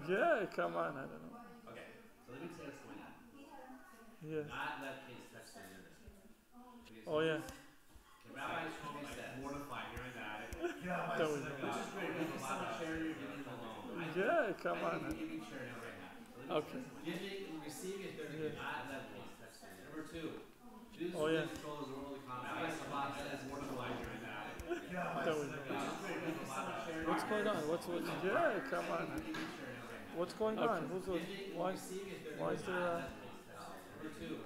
Yeah, come on, I don't know. Okay, so let me tell you what's going on. Yeah. Not let kids touch the internet. Okay, so Oh yeah. the rabbi told me says, mortified, hearing that. There we Which go. is great, give me some charity, or giving alone. Yeah, come I on. think giving charity never happened. So let me Okay. giving and receiving is better than giving. Not let kids touch the internet. Number two, Jews Oh yeah. control his worldly economy. Rabbi Sabat says, mortified, hearing that. There we go. Which is great, give me some charity. What's going on? What's yeah, come on. What's going on? Who's why is there Number two,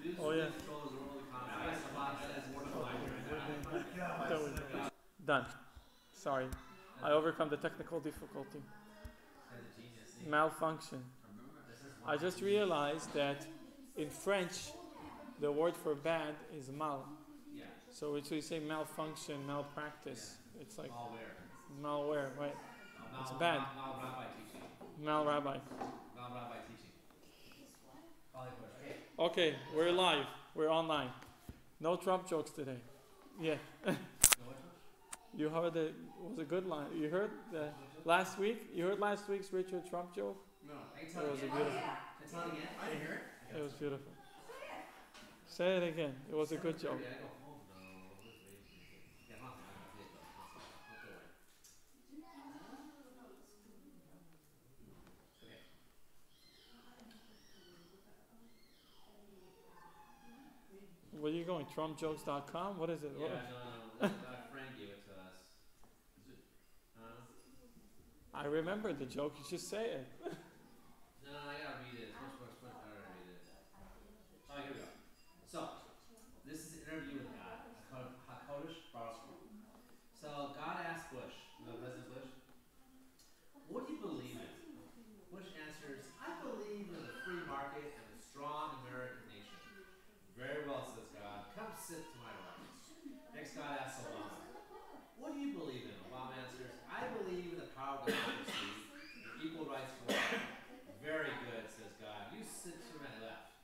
Jews oh yeah. control his worldly economy. Rabbi Sabat says, mortified, hearing that. There we go. Done. Sorry. I overcome the technical difficulty. Malfunction. I just realized that in French the word for bad is mal. So it's we say malfunction, malpractice. It's like malware, right? It's bad. Mal rabbi. Okay, we're live. We're online. No Trump jokes today. Yeah. You heard it was a good line. You heard last week? You heard last week's Richard Trump joke? No. It was a beautiful. I didn't hear it. It was beautiful. Say it again. It was a good joke. Where are you going? TrumpJokes.com? What is it? Yeah, no. A friend gave it to us. I remember the joke. You should say it. No, I gotta read it. It's much better to read it. Oh, here we go. So, this is an interview with God. HaKodesh Baruch. So, God asked Bush, President Bush, what do you believe in? Bush answers, I believe in the free market and the strong American nation. Very well, says God. Come sit to my right. Next, God asks Obama, what do you believe in? Obama answers, I believe in the power of democracy and equal rights for all. Very good, says God. You sit to my left.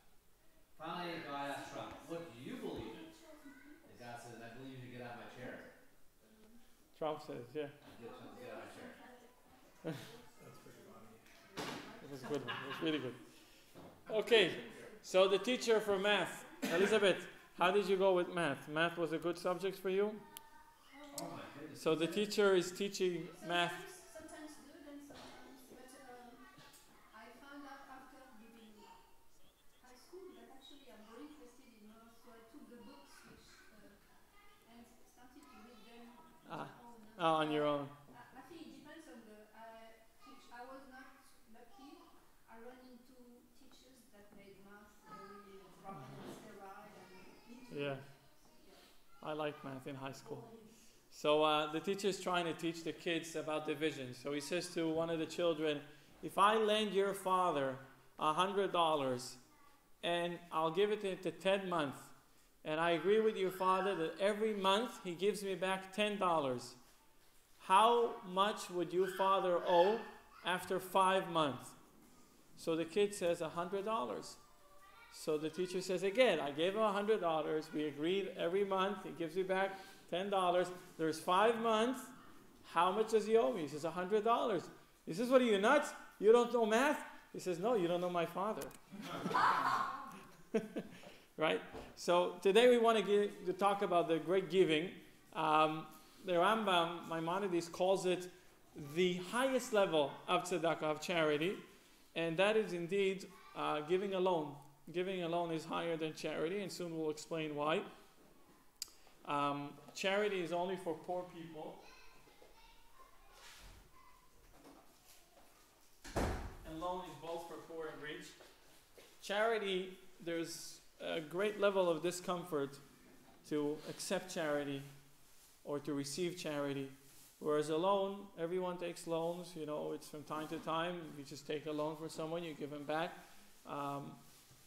Finally, God asks Trump, what do you believe in? And God says, I believe you get out of my chair. Trump says, yeah. Get Trump to get out of my chair. That's pretty funny. It was a good one. It was really good. Okay, so the teacher for math, Elizabeth, how did you go with math? Math was a good subject for you? Oh my goodness. So the teacher is teaching math. Sometimes good and sometimes, but I found out after leaving high school that actually I'm very interested in math, so I took the books and started to read them on my own. On your own. I think it depends on I was not lucky. I ran into teachers that made math very rock and sterile and Yeah. I liked math in high school. So the teacher is trying to teach the kids about division. So he says to one of the children, if I lend your father $100 and I'll give it to 10 months, and I agree with your father that every month he gives me back $10, how much would your father owe after 5 months? So the kid says $100. So the teacher says again, I gave him $100. We agreed every month he gives me back $10. There's 5 months. How much does he owe me? He says $100. He says, what are you, nuts? You don't know math? He says, no, you don't know my father. Right? So today we want to talk about the great giving. The Rambam, Maimonides, calls it the highest level of tzedakah, of charity. And that is indeed giving alone. Giving alone is higher than charity, and soon we'll explain why. Charity is only for poor people. And loan is both for poor and rich. Charity, there's a great level of discomfort to accept charity or to receive charity. Whereas a loan, everyone takes loans, it's from time to time. You just take a loan from someone, you give them back.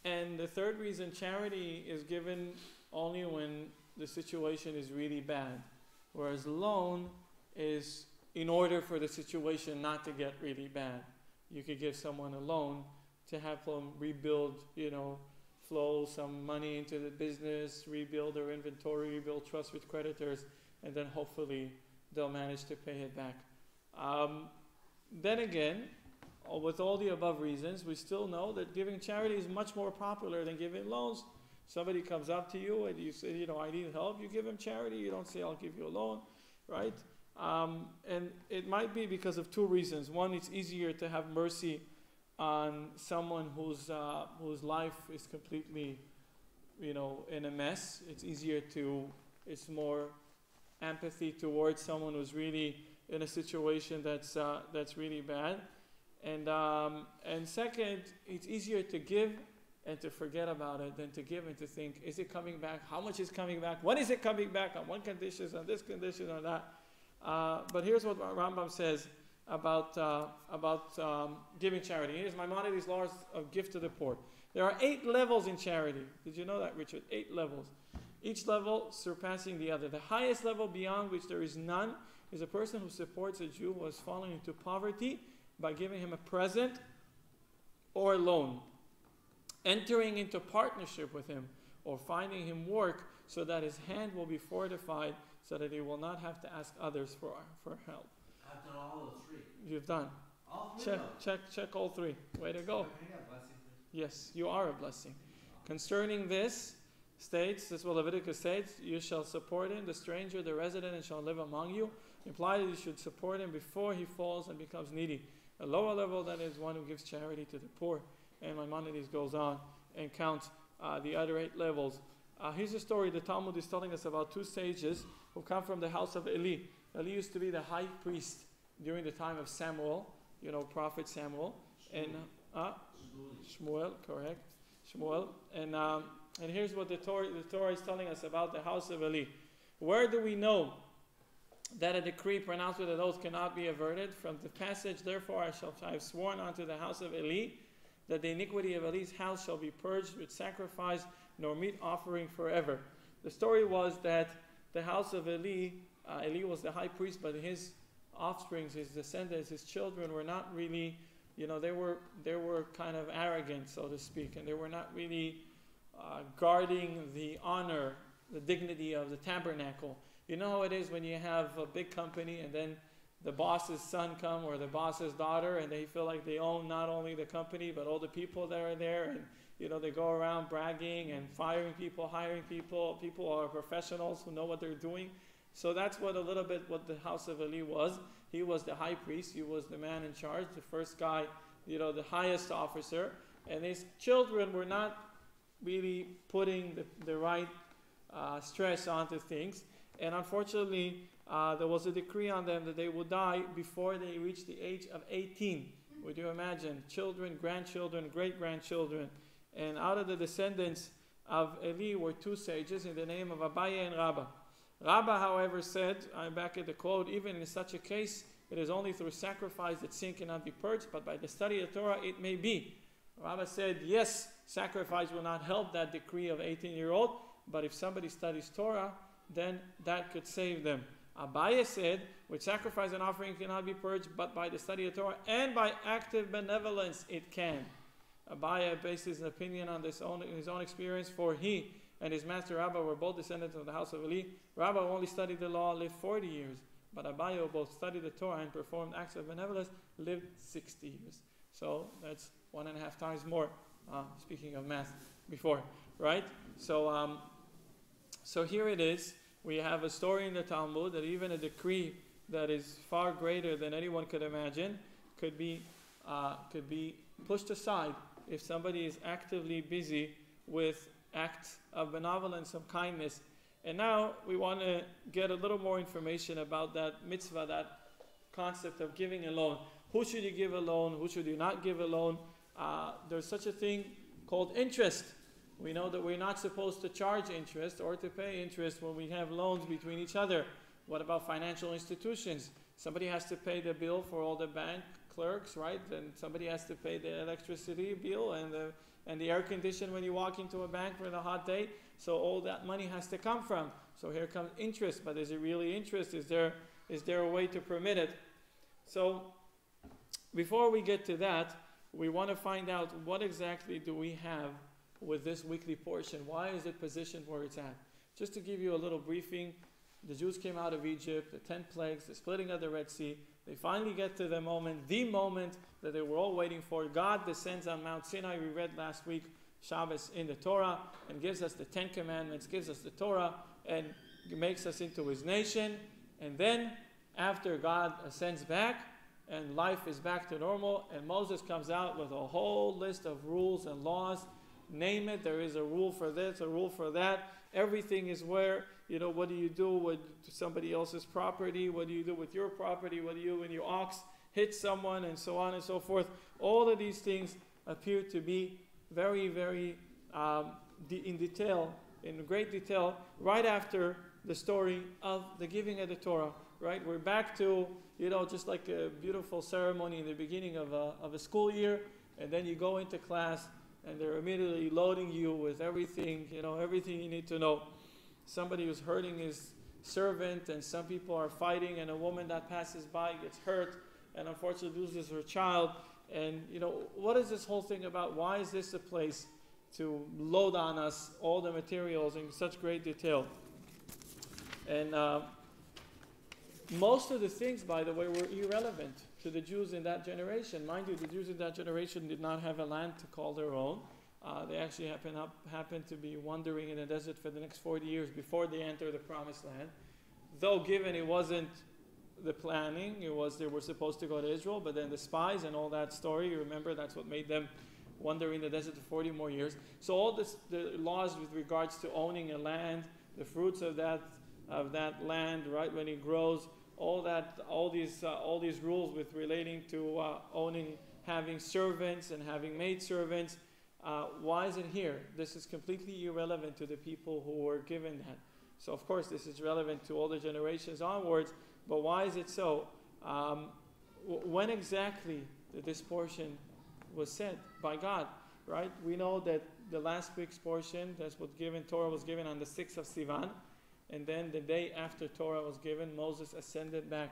And the third reason, charity is given only when the situation is really bad. Whereas loan is in order for the situation not to get really bad. You could give someone a loan to help them rebuild, flow some money into the business, rebuild their inventory, rebuild trust with creditors, and then hopefully they'll manage to pay it back. Then again, with all the above reasons, we still know that giving charity is much more popular than giving loans. Somebody comes up to you and you say, I need help. You give him charity. You don't say, I'll give you a loan, right? And it might be because of two reasons. One, it's easier to have mercy on someone whose life is completely, in a mess. It's more empathy towards someone who's really in a situation that's really bad. And second, it's easier to give and to forget about it than to give and to think, is it coming back? How much is coming back? When is it coming back? On one condition, on this condition, on that. But here's what Rambam says about giving charity. Here's Maimonides' laws of gift to the poor. There are 8 levels in charity. Did you know that, Richard? 8 levels. Each level surpassing the other. The highest level beyond which there is none is a person who supports a Jew who has fallen into poverty by giving him a present or a loan, entering into partnership with him, or finding him work so that his hand will be fortified so that he will not have to ask others for help. I've done all those 3. You've done. All 3 of them. Check all 3. Way to go. Can I get a blessing, please? Yes, you are a blessing. Concerning this what Leviticus states, you shall support him, the stranger, the resident, and shall live among you. Implied that you should support him before he falls and becomes needy. A lower level, that is one who gives charity to the poor. And Maimonides goes on and counts the other 8 levels. Here's a story the Talmud is telling us about 2 sages who come from the house of Eli. Eli used to be the high priest during the time of Samuel, prophet Samuel. And Shmuel, correct. Shmuel. And here's what the Torah is telling us about the house of Eli. Where do we know that a decree pronounced with an oath cannot be averted? From the passage, therefore I have sworn unto the house of Eli that the iniquity of Eli's house shall be purged with sacrifice nor meat offering forever. The story was that the house of Eli was the high priest, but his offspring, his descendants, his children were not really, they were kind of arrogant, so to speak, and they were not really guarding the honor, the dignity of the tabernacle. You know how it is when you have a big company and then the boss's son come or the boss's daughter and they feel like they own not only the company but all the people that are there, and they go around bragging and firing people, hiring people. People are professionals who know what they're doing. So that's what the house of Eli was. He was the high priest. He was the man in charge, the first guy, the highest officer. And his children were not really putting the right stress onto things. And unfortunately, there was a decree on them that they would die before they reached the age of 18. Would you imagine? Children, grandchildren, great-grandchildren. And out of the descendants of Eli were 2 sages in the name of Abaye and Rabbah. Rabbah, however, said, I'm back at the quote, even in such a case, it is only through sacrifice that sin cannot be purged, but by the study of Torah it may be. Rabbah said, yes, sacrifice will not help that decree of 18-year-old, but if somebody studies Torah, then that could save them. Abaye said, with sacrifice and offering cannot be purged, but by the study of Torah and by active benevolence it can. Abaye based his opinion on his own experience, for he and his master Rabbah were both descendants of the house of Eli. Rabbah only studied the law, lived 40 years, but Abaye, who both studied the Torah and performed acts of benevolence, lived 60 years. So that's 1.5 times more, speaking of math before, right? So here it is. We have a story in the Talmud that even a decree that is far greater than anyone could imagine could be pushed aside if somebody is actively busy with acts of benevolence, of kindness. And now we want to get a little more information about that mitzvah, that concept of giving a loan. Who should you give a loan? Who should you not give a loan? There's such a thing called interest. We know that we're not supposed to charge interest or to pay interest when we have loans between each other. What about financial institutions? Somebody has to pay the bill for all the bank clerks, right? And somebody has to pay the electricity bill and the air condition when you walk into a bank for the hot day. So all that money has to come from. So here comes interest. But is it really interest? Is there a way to permit it? So before we get to that, we want to find out what exactly do we have with this weekly portion. Why is it positioned where it's at? Just to give you a little briefing, the Jews came out of Egypt, the 10 plagues, the splitting of the Red Sea. They finally get to the moment that they were all waiting for. God descends on Mount Sinai. We read last week, Shabbos, in the Torah, and gives us the 10 commandments, gives us the Torah, and makes us into his nation. And then, after God ascends back, and life is back to normal, and Moses comes out with a whole list of rules and laws. Name it, there is a rule for this, a rule for that. Everything is where, what do you do with somebody else's property? What do you do with your property? What do you do when your ox hits someone, and so on and so forth? All of these things appear to be very, very in detail, in great detail, right after the story of the giving of the Torah. Right, we're back to just like a beautiful ceremony in the beginning of a school year, and then you go into class, and they're immediately loading you with everything, everything you need to know. Somebody who's hurting his servant, and some people are fighting, and a woman that passes by gets hurt, and unfortunately loses her child. And what is this whole thing about? Why is this a place to load on us all the materials in such great detail? And most of the things, by the way, were irrelevant to the Jews in that generation. Mind you, the Jews in that generation did not have a land to call their own. They actually happened to be wandering in the desert for the next 40 years before they entered the Promised Land. Though given it wasn't the planning, they were supposed to go to Israel, but then the spies and all that story, you remember, that's what made them wander in the desert for 40 more years. So all the laws with regards to owning a land, the fruits of that land, right when it grows, all these rules with relating to owning, having servants and having maid servants. Why is it here? This is completely irrelevant to the people who were given that. So of course this is relevant to all the generations onwards, but why is it so? When exactly did this portion was said by God? Right? We know that the last week's portion, Torah was given on the 6th of Sivan. And then the day after Torah was given, Moses ascended back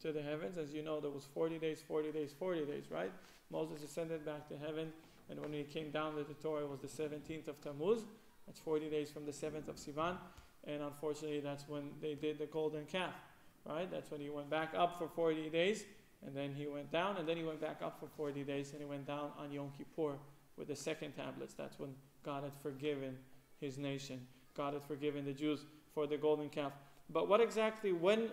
to the heavens. As you know, there was 40 days, 40 days, 40 days, right? Moses ascended back to heaven, and when he came down with the Torah, it was the 17th of Tammuz. That's 40 days from the 7th of Sivan. And unfortunately, that's when they did the golden calf, right? That's when he went back up for 40 days, and then he went down, and then he went back up for 40 days, and he went down on Yom Kippur with the second tablets. That's when God had forgiven his nation. God had forgiven the Jews for the golden calf. But what exactly, when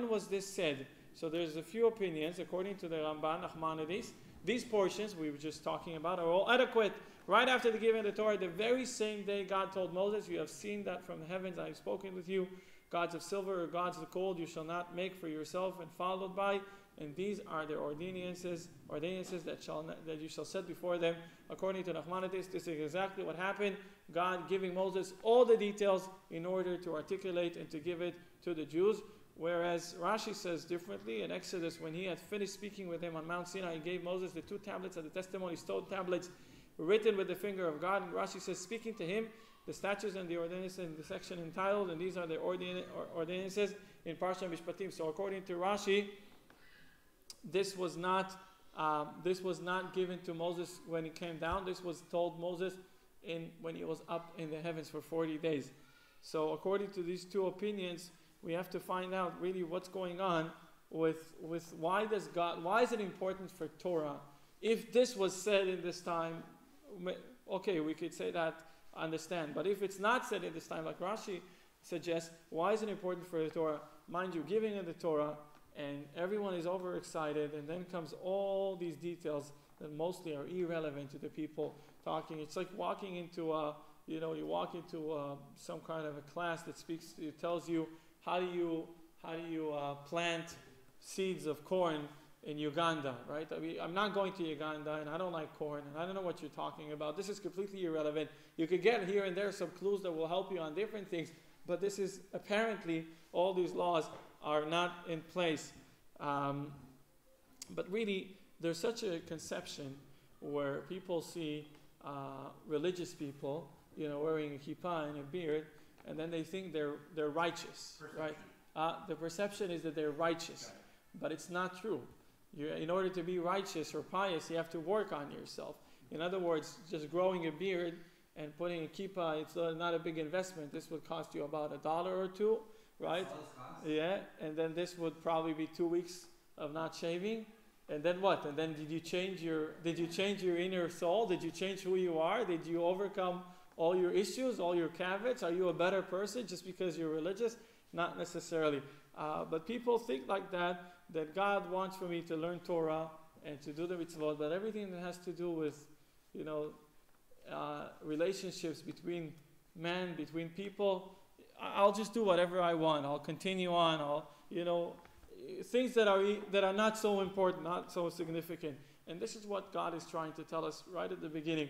was this said? So there's a few opinions. According to the Ramban, Nachmanides, these portions we were just talking about are all adequate. Right after the giving of the Torah, the very same day God told Moses, you have seen that from the heavens, I have spoken with you. Gods of silver or gods of gold you shall not make for yourself, and followed by, and these are the ordinances that you shall set before them. According to Nachmanides, this is exactly what happened. God giving Moses all the details in order to articulate and to give it to the Jews. Whereas Rashi says differently. In Exodus, when he had finished speaking with him on Mount Sinai, he gave Moses the 2 tablets of the testimony, stone tablets, written with the finger of God. And Rashi says, speaking to him, the statutes and the ordinances in the section entitled, and these are the ordinances in Parsha Mishpatim. So according to Rashi, this was not given to Moses when he came down. This was told Moses when he was up in the heavens for 40 days. So according to these two opinions, we have to find out really what's going on with why is it important for Torah? If this was said in this time, okay, we could say that, understand. But if it's not said in this time, like Rashi suggests, why is it important for the Torah? Mind you, giving of the Torah, and everyone is overexcited, and then comes all these details that mostly are irrelevant to the people talking. It's like walking into you walk into some kind of a class that tells you how do you plant seeds of corn in Uganda, right? I mean, I'm not going to Uganda, and I don't like corn, and I don't know what you're talking about. This is completely irrelevant. You could get here and there some clues that will help you on different things, but this is apparently all these laws are not in place. But really, there's such a conception where people see religious people, wearing a kippah and a beard, and then they think they're righteous, right? The perception is that they're righteous, but it's not true. In order to be righteous or pious, you have to work on yourself. In other words, just growing a beard and putting a kippah, it's not a big investment. This would cost you about $1 or $2, right? All this cost? Yeah, and then this would probably be 2 weeks of not shaving. And then what? And then did you change your inner soul? Did you change who you are? Did you overcome all your issues, all your caveats? Are you a better person just because you're religious? Not necessarily. But people think like that God wants for me to learn Torah and to do the mitzvot, but everything that has to do with, relationships between men, between people, I'll just do whatever I want. I'll continue on. Things that are not so important, not so significant. And this is what God is trying to tell us right at the beginning.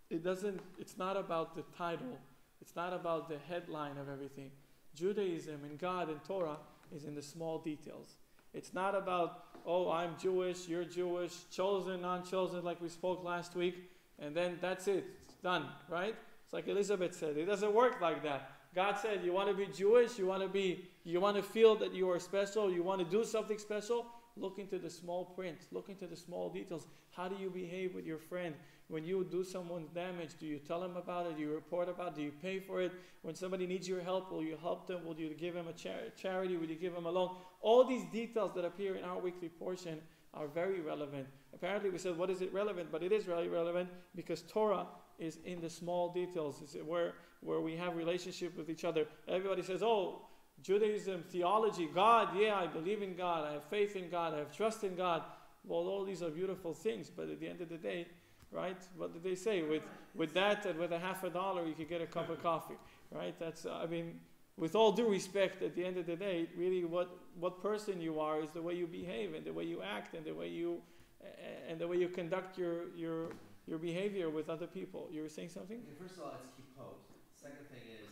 It's not about the title. It's not about the headline of everything. Judaism and God and Torah is in the small details. It's not about, I'm Jewish, you're Jewish, chosen, non-chosen, like we spoke last week, and then that's it. It's done, right? It's like Elizabeth said. It doesn't work like that. God said, you want to be Jewish, you want to feel that you are special, you want to do something special, look into the small print, look into the small details. How do you behave with your friend? When you do someone's damage, do you tell them about it? Do you report about it? Do you pay for it? When somebody needs your help, will you help them? Will you give them a charity? Will you give them a loan? All these details that appear in our weekly portion are very relevant. Apparently we said, what is it relevant? But it is really relevant because Torah is in the small details. It's where we have relationship with each other. Everybody says, Judaism, theology, God, yeah, I believe in God, I have faith in God, I have trust in God. Well, all these are beautiful things, but at the end of the day, right, what did they say? With that and with $50, you could get a cup of coffee, right? That's, with all due respect, at the end of the day, really what person you are is the way you behave and the way you act and the way you conduct your behavior with other people. You were saying something? Okay, first of all, it's kippot. Second thing is,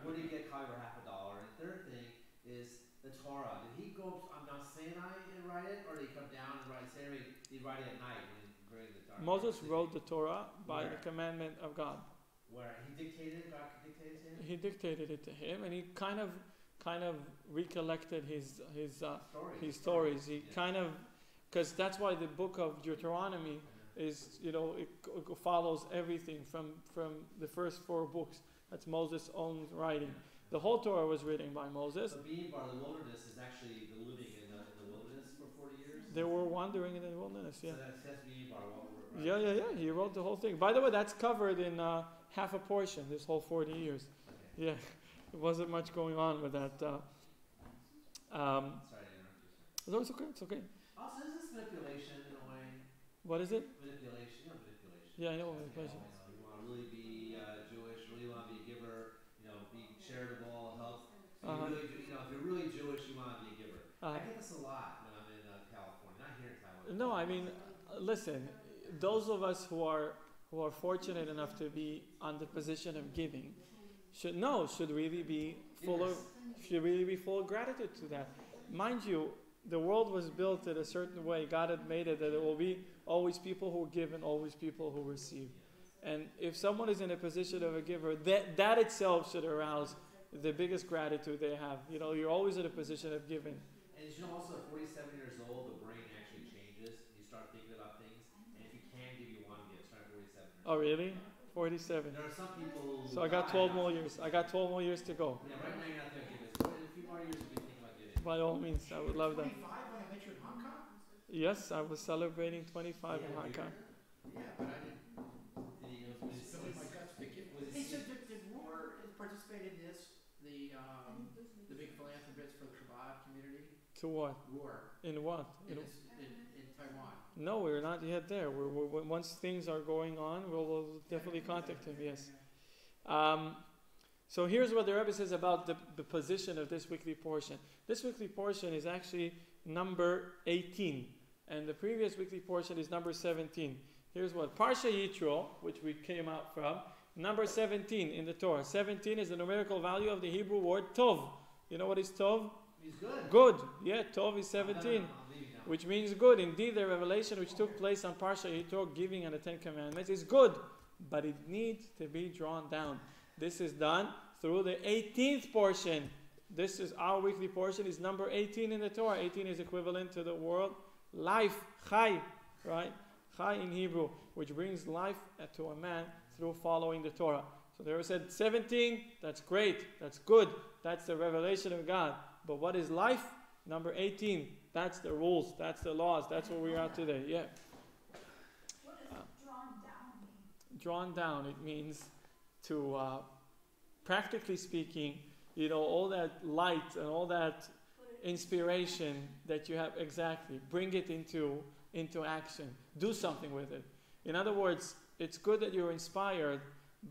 where do you get coffee for $50? And third thing is the Torah. Did he go on Mount Sinai and write it, or did he come down and write it? Did he write it at night during the dark? Moses wrote the Torah by the commandment of God. Where he dictated, God dictated to him. He dictated it to him, and he kind of recollected his stories. He because that's why the book of Deuteronomy is, it follows everything from the first 4 books. That's Moses' own writing. The whole Torah was written by Moses. So being part of the wilderness is actually the living in the wilderness for 40 years? They were wandering in the wilderness, yeah. So that's being part of right? Yeah. He wrote the whole thing. By the way, that's covered in half a portion, this whole 40 years. Okay. Yeah, there wasn't much going on with that. Sorry to interrupt you, sir. No, it's okay. Also, is this manipulation in a way? What is it? Manipulation. Manipulation. Yeah, I know manipulation. You want to really be Jewish, really want to be a giver, be charitable, help. If you're really Jewish, you want to be a giver. I get this a lot when I'm in California, not here in Taiwan. No, listen, those of us who are fortunate enough to be on the position of giving should really be full of gratitude to that. Mind you, the world was built in a certain way. God had made it that there will be always people who give and always people who receive. And if someone is in a position of a giver, that itself should arouse the biggest gratitude they have. You're always in a position of giving. And also at 47 years old, the brain actually changes. You start thinking about things. And if you can give, you want to give. Start at 47 years old. Oh, really? 47. There are some people who So I got 12 more years. I got 12 more years to go. Yeah, right now you're not going to give it. In a few more years, you'll be thinking about giving. By all means, I would love that. 25 when I met you in Hong Kong? Yes, I was celebrating 25 in Hong Kong. Yeah, but I didn't. Did he go It's filling my guts to get. Hey, so did Roar participate in this? The big philanthropist for the Chabad community? To what? Roar. In what? In Taiwan. No, we're not yet there. Once things are going on, we'll definitely contact him, yes. So here's what the Rebbe says about the position of this weekly portion. This weekly portion is actually number 18, and the previous weekly portion is number 17. Here's what. Parsha Yitro, which we came out from, number 17 in the Torah. 17 is the numerical value of the Hebrew word Tov. You know what is Tov? He's good. Good. Yeah, Tov is 17. Which means good. Indeed, the revelation which took place on Parsha Yitro, giving and the 10 Commandments, is good. But it needs to be drawn down. This is done through the 18th portion. This is our weekly portion. Is number 18 in the Torah. 18 is equivalent to the word life, chai, right? Chai in Hebrew, which brings life to a man through following the Torah. So the Torah said 17, that's great, that's good, that's the revelation of God. But what is life? Number 18, that's the rules, that's the laws, that's where we are today. Yeah. What does drawn down mean? Drawn down, it means to, practically speaking, all that light and all that inspiration that you have, exactly, bring it into action. Do something with it. In other words, it's good that you're inspired,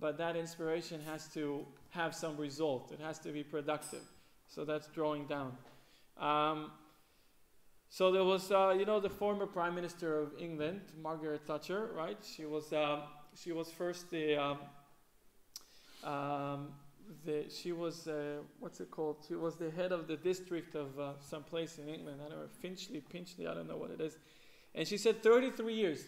but that inspiration has to have some result. It has to be productive. So that's drawing down. So there was, the former Prime Minister of England, Margaret Thatcher, right? She was first she was She was the head of the district of some place in England. I don't know, Finchley, I don't know what it is. And she said 33 years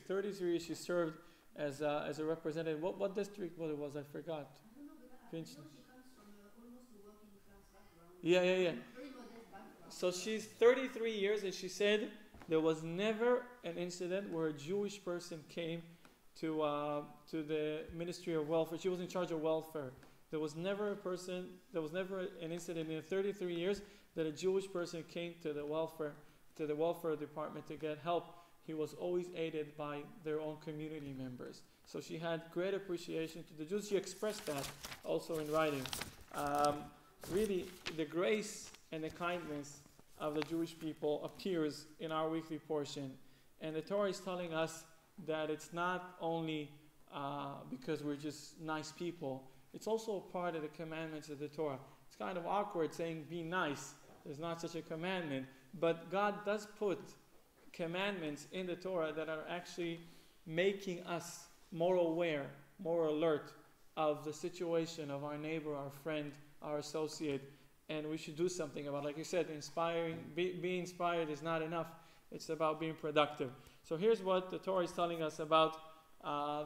she served as a representative. What district it was? I forgot. I don't know, but I know Finchley. she comes from almost a working class background. Yeah. Very modest background. So she's 33 years, and she said there was never an incident where a Jewish person came to the Ministry of Welfare. She was in charge of welfare. There was never an incident in 33 years that a Jewish person came to the welfare department to get help. He was always aided by their own community members. So she had great appreciation to the Jews. She expressed that also in writing. Really, the grace and the kindness of the Jewish people appears in our weekly portion. And the Torah is telling us that it's not only because we're just nice people, it's also a part of the commandments of the Torah. It's kind of awkward saying be nice. There's not such a commandment. But God does put commandments in the Torah that are actually making us more aware, more alert of the situation of our neighbor, our friend, our associate. And we should do something about it. Like you said, being inspired is not enough. It's about being productive. So here's what the Torah is telling us about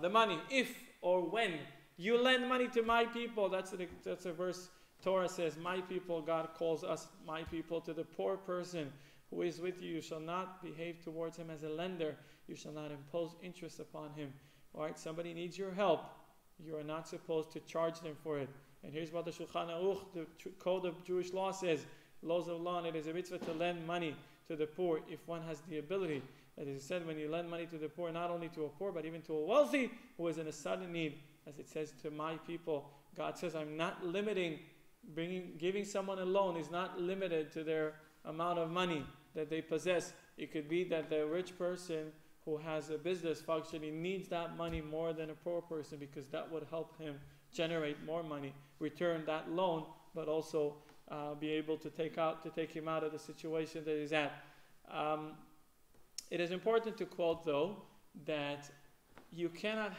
the money. If or when you lend money to my people, that's a verse. Torah says, my people, God calls us my people. To the poor person who is with you, you shall not behave towards him as a lender. You shall not impose interest upon him. All right, somebody needs your help. You are not supposed to charge them for it. And here's what the Shulchan Aruch, the code of Jewish law, says. Laws of law, and it is a mitzvah to lend money to the poor if one has the ability. As it said, when you lend money to the poor, not only to a poor, but even to a wealthy who is in a sudden need, as it says to my people. God says, I'm not limiting, giving someone a loan is not limited to their amount of money that they possess. It could be that the rich person who has a business functionally needs that money more than a poor person, because that would help him generate more money, return that loan, but also be able to take him out of the situation that he's at. It is important to quote, though, that you cannot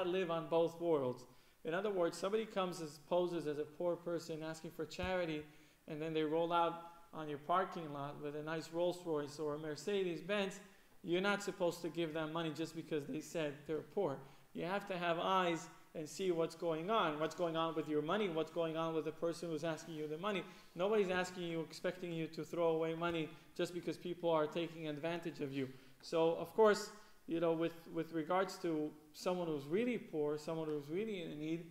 live on both worlds. In other words, somebody poses as a poor person asking for charity, and then they roll out on your parking lot with a nice Rolls Royce or a Mercedes Benz. You're not supposed to give them money just because they said they're poor. You have to have eyes and see what's going on with your money, what's going on with the person who's asking you the money. Nobody's asking you, expecting you to throw away money just because people are taking advantage of you. So, of course, with regards to someone who's really poor, someone who's really in need,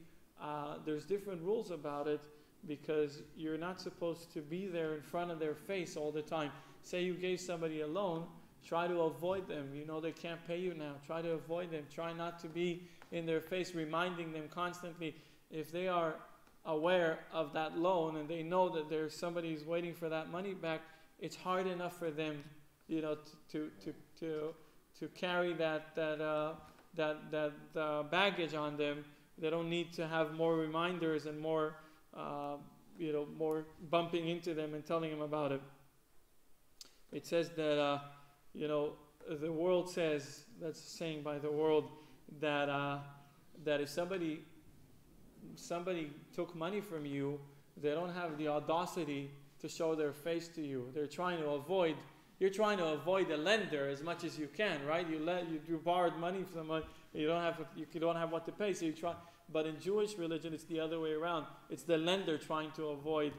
there's different rules about it, because you're not supposed to be there in front of their face all the time. Say you gave somebody a loan, try to avoid them. You know they can't pay you now. Try to avoid them. Try not to be in their face, reminding them constantly. If they are aware of that loan and they know that there's somebody who's waiting for that money back, it's hard enough for them, to carry that baggage on them. They don't need to have more reminders and more bumping into them and telling them about it. It says that the world says, that's a saying by the world, that if somebody took money from you, they don't have the audacity to show their face to you. You're trying to avoid the lender as much as you can, right? You borrowed money from someone, you don't have what to pay, so you try. But in Jewish religion, it's the other way around. It's the lender trying to avoid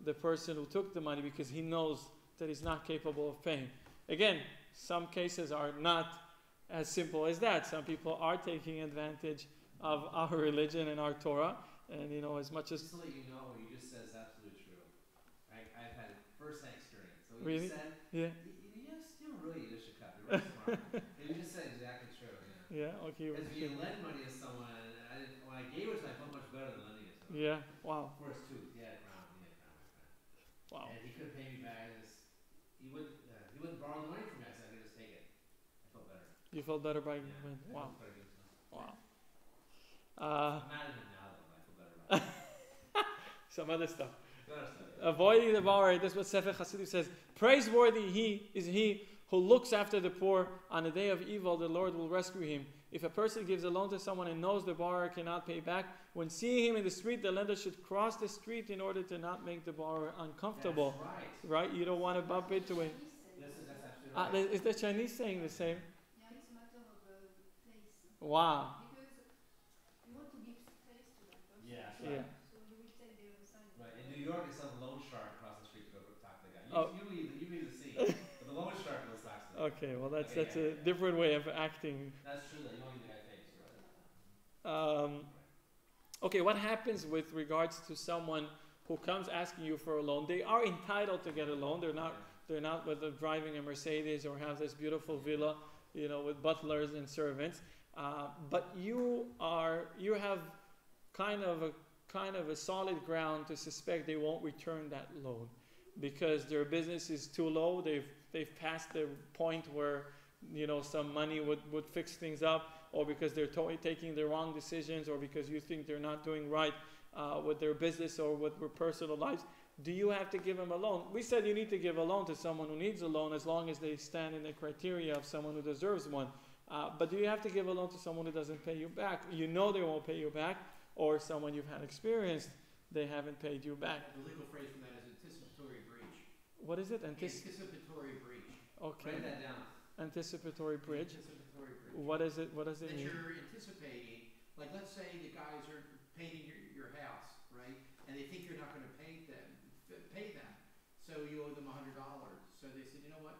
the person who took the money, because he knows that he's not capable of paying. Again, some cases are not as simple as that. Some people are taking advantage, of our religion and our Torah. And as much as Just to let you know, what you just said is absolutely true. I've had first-hand experience. So what really, you said, yeah, you're really Yiddish cut. You're really smart. And you just said exactly true. yeah, okay, Because when you lend money to someone, when I gave it to him, I felt much better than lending it to him. yeah, wow, For his tooth, he had a crown, my friend. wow. And he couldn't pay me back. He wouldn't borrow the money from me. I said I could just take it. I felt better. You felt better by Yeah. wow, I felt better doing so. wow. I'm mad at him now though, but I feel better about it. Some other stuff. Better stuff. Avoiding the borrower. This is what Sefer Chassidim says. Praiseworthy is he who looks after the poor. On the day of evil, the Lord will rescue him. If a person gives a loan to someone and knows the borrower cannot pay back, when seeing him in the street, the lender should cross the street in order to not make the borrower uncomfortable. That's right. Right? You don't want to bump into it. That's absolutely right. Is the Chinese saying the same? Yeah, it's a matter of place. Wow. Because you want to give space to that person. Yeah, that's Yeah. right. So you will take the other side. Right. In New York, it's some loan shark across the street to go talk to the guy. Oh. You leave the scene. But the loan shark goes talks to the guy. Okay, well that's Okay, a different way of acting. That's true though. You don't give the guy face, right? Okay, what happens with regards to someone who comes asking you for a loan? They are entitled to get a loan. They're not whether driving a Mercedes or have this beautiful villa, with butlers and servants. But you have kind of a solid ground to suspect they won't return that loan because their business is too low. They've passed the point where some money would fix things up, or because they're taking the wrong decisions, or because you think they're not doing right with their business or with their personal lives. Do you have to give them a loan? We said you need to give a loan to someone who needs a loan as long as they stand in the criteria of someone who deserves one. But do you have to give a loan to someone who doesn't pay you back? They won't pay you back, or someone you've had experienced, they haven't paid you back. The legal phrase for that is anticipatory breach. What is it? Anticipatory breach. Okay. Write that down. Anticipatory bridge. Anticipatory breach. What is it? What does it That mean? you're anticipating, like let's say the guys are painting your house, right? And they think you're not going to pay them. So you owe them $100. So they said, you know what?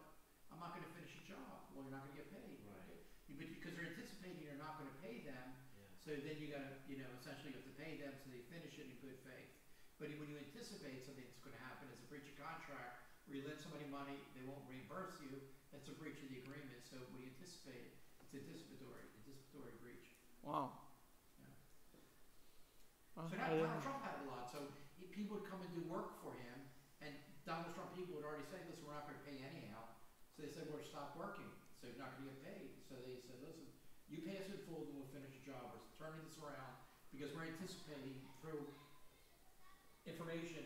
I'm not going to finish a job. Well, you're not going to get paid. Right. Okay? But because they're anticipating you're not going to pay them, Yeah. so then you got to, essentially you have to pay them so they finish it in good faith. But when you anticipate something that's going to happen as a breach of contract, where you lend somebody money, they won't reimburse you, that's a breach of the agreement. So when you anticipate, it's anticipatory breach. Wow. Yeah. Uh, So I Donald didn't- Trump had a lot. So people would come and do work for him, and Donald Trump people would already say, listen, we're not going to pay anyhow. So they said, we're stop working. So you're not going to get paid. So they said, listen, you pay us in full, then we'll finish the job. We're turning this around because we're anticipating through information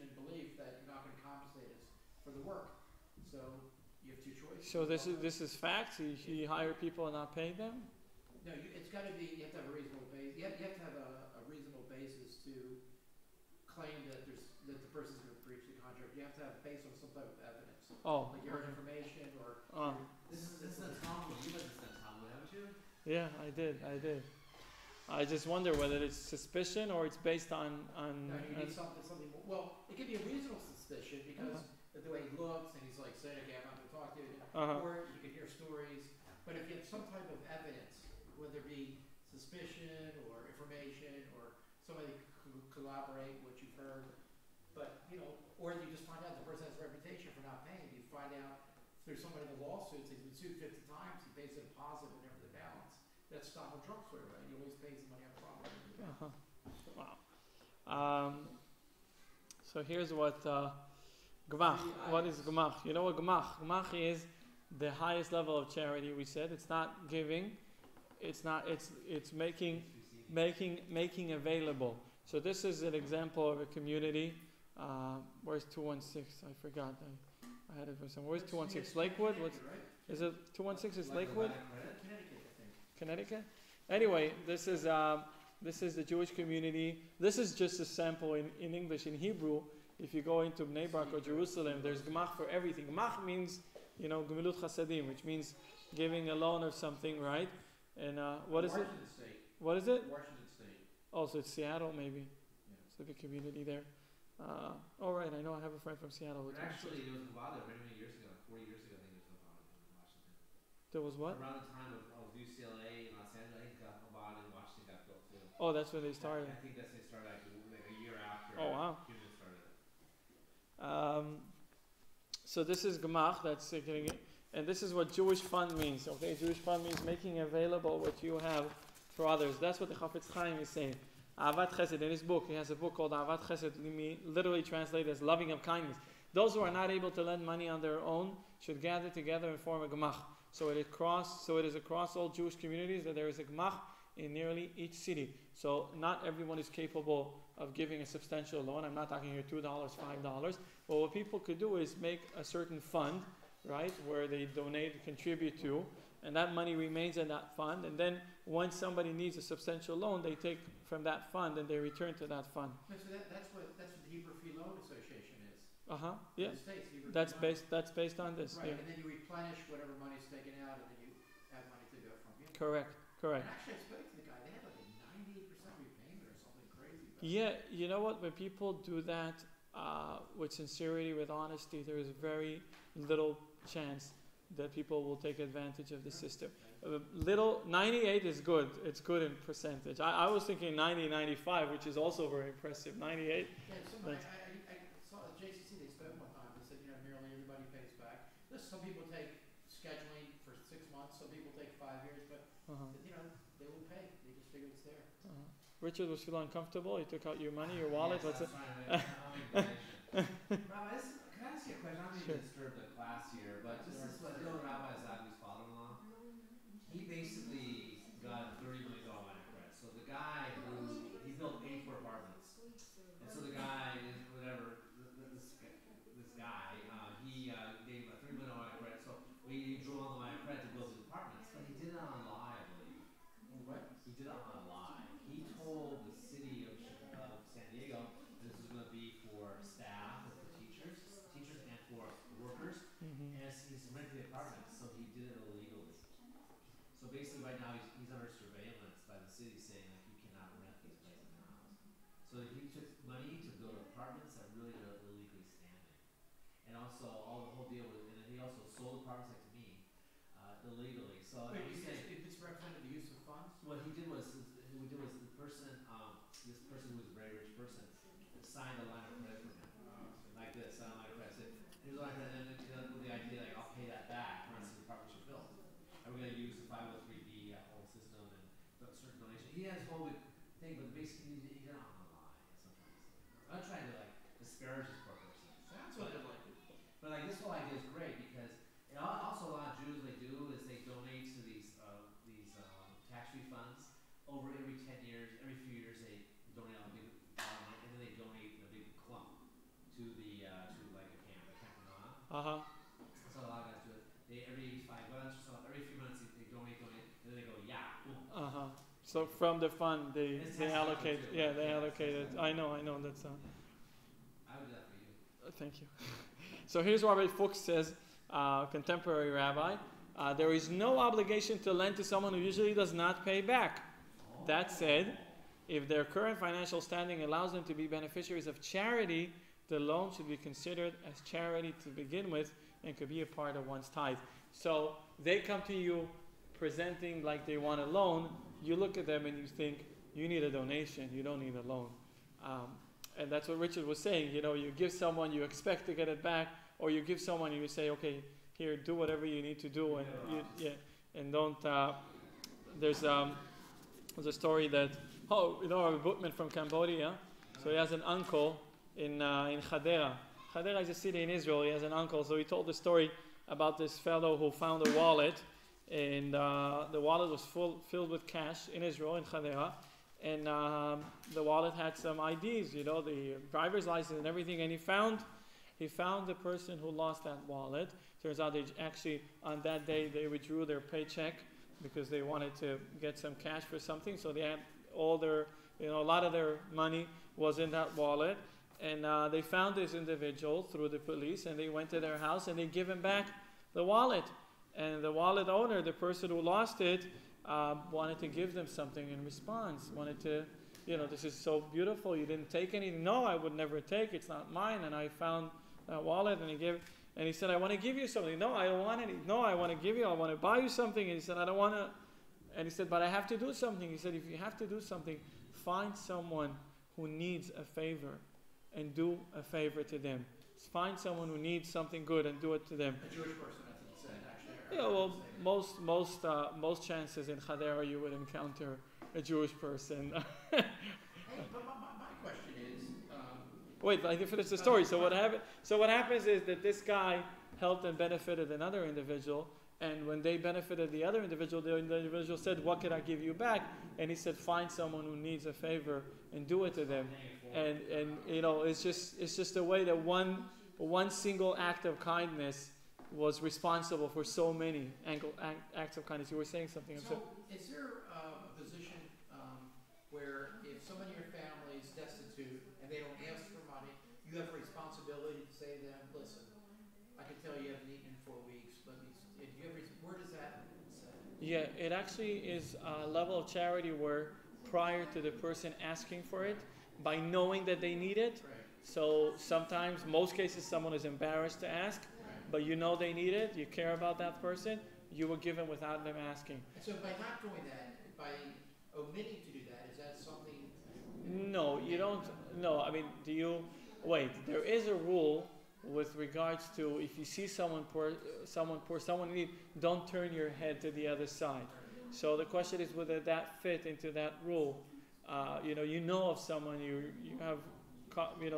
and belief that you're not going to compensate us for the work. So you have two choices. So this is facts. He hired people and not paid them. No, it's got to be. You have to have a reasonable basis. You have to have a reasonable basis to claim that the person's going to breach the contract. You have to have based on some type of evidence, Oh. like your information or. This is the Talmud. You listened to the Talmud, haven't you? Yeah, I did. I just wonder whether it's suspicion or it's based on. No, you need something more. Well, it could be a reasonable suspicion because of the way he looks and he's like saying, "Okay, I'm not going to talk to you," or you can hear stories. But if you have some type of evidence, whether it be suspicion or information or somebody corroborate what you've heard, but or you just find out the person has a reputation for not paying. You find out there's somebody in the lawsuits, he's been sued 50 times, he pays a deposit and never the balance. That's Donald Trump sort of, right? He always pays the money up front. Wow. So here's what Gmach. What is Gmach? You know what Gmach? Gmach is the highest level of charity. We said it's not giving, it's making available. So this is an example of a community. Where's 216? I forgot. I had it for some. Where's 216? Lakewood? Is it 216? Is Lakewood? Connecticut, I think. Connecticut? Anyway, this is the Jewish community. This is just a sample in English. In Hebrew, if you go into Bnei Brak or Jerusalem, there's Gmach for everything. Gmach means, Gemilut Chasadim, which means giving a loan of something, right? And what is it? Washington State. What is it? Washington State. Oh, so it's Seattle, maybe. Yeah. It's like a community there. All right, I know I have a friend from Seattle. But actually, there was Nevada many years ago, 40 years ago, I think there was Nevada in Washington. There was what? Around the time of UCLA in Los Angeles, I think Obama in Washington got built too. Oh, that's when they started. I think that's when they started like a year after Oh, wow. Cuban started. So this is Gemach, that's getting it. And this is what Jewish fund means. Okay, Jewish fund means making available what you have for others. That's what the Chafetz Chaim is saying. Ahavat Chesed, in his book, he has a book called Ahavat Chesed, literally translated as loving of kindness. Those who are not able to lend money on their own should gather together and form a Gemach. So it is across all Jewish communities that there is a Gemach in nearly each city. So not everyone is capable of giving a substantial loan. I'm not talking here $2, $5. But what people could do is make a certain fund, right, where they donate, contribute to, and that money remains in that fund. And then once somebody needs a substantial loan, they take from that fund and they return to that fund. So that's what the Hebrew Free Loan Association is. Yeah. In the States, Hebrew That's Free Loan. based on this. Right, Yeah. and then you replenish whatever money's taken out, and then you have money to go from. Correct. And actually, I spoke to the guy. They had like a 98% repayment or something crazy. Yeah, you know what? When people do that with sincerity, with honesty, there is very little chance that people will take advantage of the system. 98 is good. It's good in percentage. I was thinking 90, 95, which is also very impressive. 98. Yeah, somebody, I saw at JCC, they spoke one time. They said, nearly everybody pays back. Some people take scheduling for 6 months. Some people take 5 years, but they will pay. They just figure it's there. Richard was feeling uncomfortable. He took out your money, your wallet. Yes, What's it? Rabbi, can I ask you a question? I don't mean to disturb the class here, but this is what Rabbi Zadi's father-in-law. He basically got $30 million line of credit. So the guy he built 84 apartments, and so the guy is whatever. This guy, he gave a $3 million line of credit. So he drew on the line of credit to build his apartments, but he did it on a lie, I believe. What? He did it on a lie. He told the city of San Diego this was going to be for staff and for teachers and for workers. Mm-hmm. And he's renting the apartments, so he did it illegally. So basically, right now he's under surveillance by the city, saying like you cannot rent these places now. So he took money to build apartments that really are illegally standing, and also all the whole deal with, and then he also sold apartments like to me illegally. So Wait, he's saying. it misrepresented the use of funds? What he did was the person, this person who was a very rich person, signed a line of credit for him, like this, signed a line of credit. Said, here's a line of credit, and then with the idea like I'll pay that back once the apartments are built. And we're going to use the 503B whole system and certain donation. He has a whole big thing, but basically he did it on the line. Sometimes I'm not trying to like disparage this poor person. Sounds like it. But like this whole idea is great because it also a lot of Jews they do is they donate to these tax refunds over every 10 years, every few years they donate a big amount, and then they donate a big clump to the to like a camp So a lot of guys do it. They every 5 months or so, every few months they donate, and then they go boom. So from the fund they allocate. Too, Yeah, they allocate it. I know. That's. I would do that for you. Thank you. So here's what Rabbi Fuchs says, contemporary rabbi. There is no obligation to lend to someone who usually does not pay back. That said, if their current financial standing allows them to be beneficiaries of charity, the loan should be considered as charity to begin with and could be a part of one's tithe. So they come to you presenting like they want a loan. You look at them and you think, you need a donation, you don't need a loan. And that's what Richard was saying. You give someone, you expect to get it back, or you give someone and you say, okay, here, do whatever you need to do, and don't. There's a story that Rabbi Bootman from Cambodia. So he has an uncle in Hadera. Hadera is a city in Israel. He has an uncle. So he told the story about this fellow who found a wallet, and the wallet was filled with cash in Israel in Hadera, and the wallet had some IDs, the driver's license and everything, and he found the person who lost that wallet. Turns out they actually, on that day, they withdrew their paycheck because they wanted to get some cash for something. So they had all their, a lot of their money was in that wallet. And they found this individual through the police, and they went to their house and they give him back the wallet. And the wallet owner, the person who lost it, wanted to give them something in response. Wanted to, this is so beautiful. You didn't take anything. No, I would never take. It's not mine. And I found that wallet, and he said, I want to give you something. No, I don't want any. No, I want to give you. I want to buy you something. And he said, I don't want to. And he said, but I have to do something. He said, if you have to do something, find someone who needs a favor, and do a favor to them. Find someone who needs something good and do it to them. A Jewish person, I think he said, actually. Yeah, well, most chances in Hadera you would encounter a Jewish person. Hey, but my question is, Wait, I didn't finish the story. So what happened? So what happens is that this guy helped and benefited another individual, and when they benefited the other individual, the individual said, "What can I give you back?" And he said, "Find someone who needs a favor and do it to them." And you know, it's just a way that one single act of kindness was responsible for so many acts of kindness. You were saying something. so is there a position where if someone in your family is destitute and they don't ask for money, you have a responsibility to say to them, listen, I can tell you haven't eaten in 4 weeks, but where does that say? Yeah, it actually is a level of charity where prior to the person asking for it, by knowing that they need it, Right. so sometimes, most cases, someone is embarrassed to ask, but you know they need it, you care about that person, you will give them without them asking. And so by not doing that, by omitting to do that, is that something? No, you don't. No, I mean, wait, there is a rule with regards to if you see someone poor, someone in need, don't turn your head to the other side. So the question is whether that fit into that rule. You know of someone, you have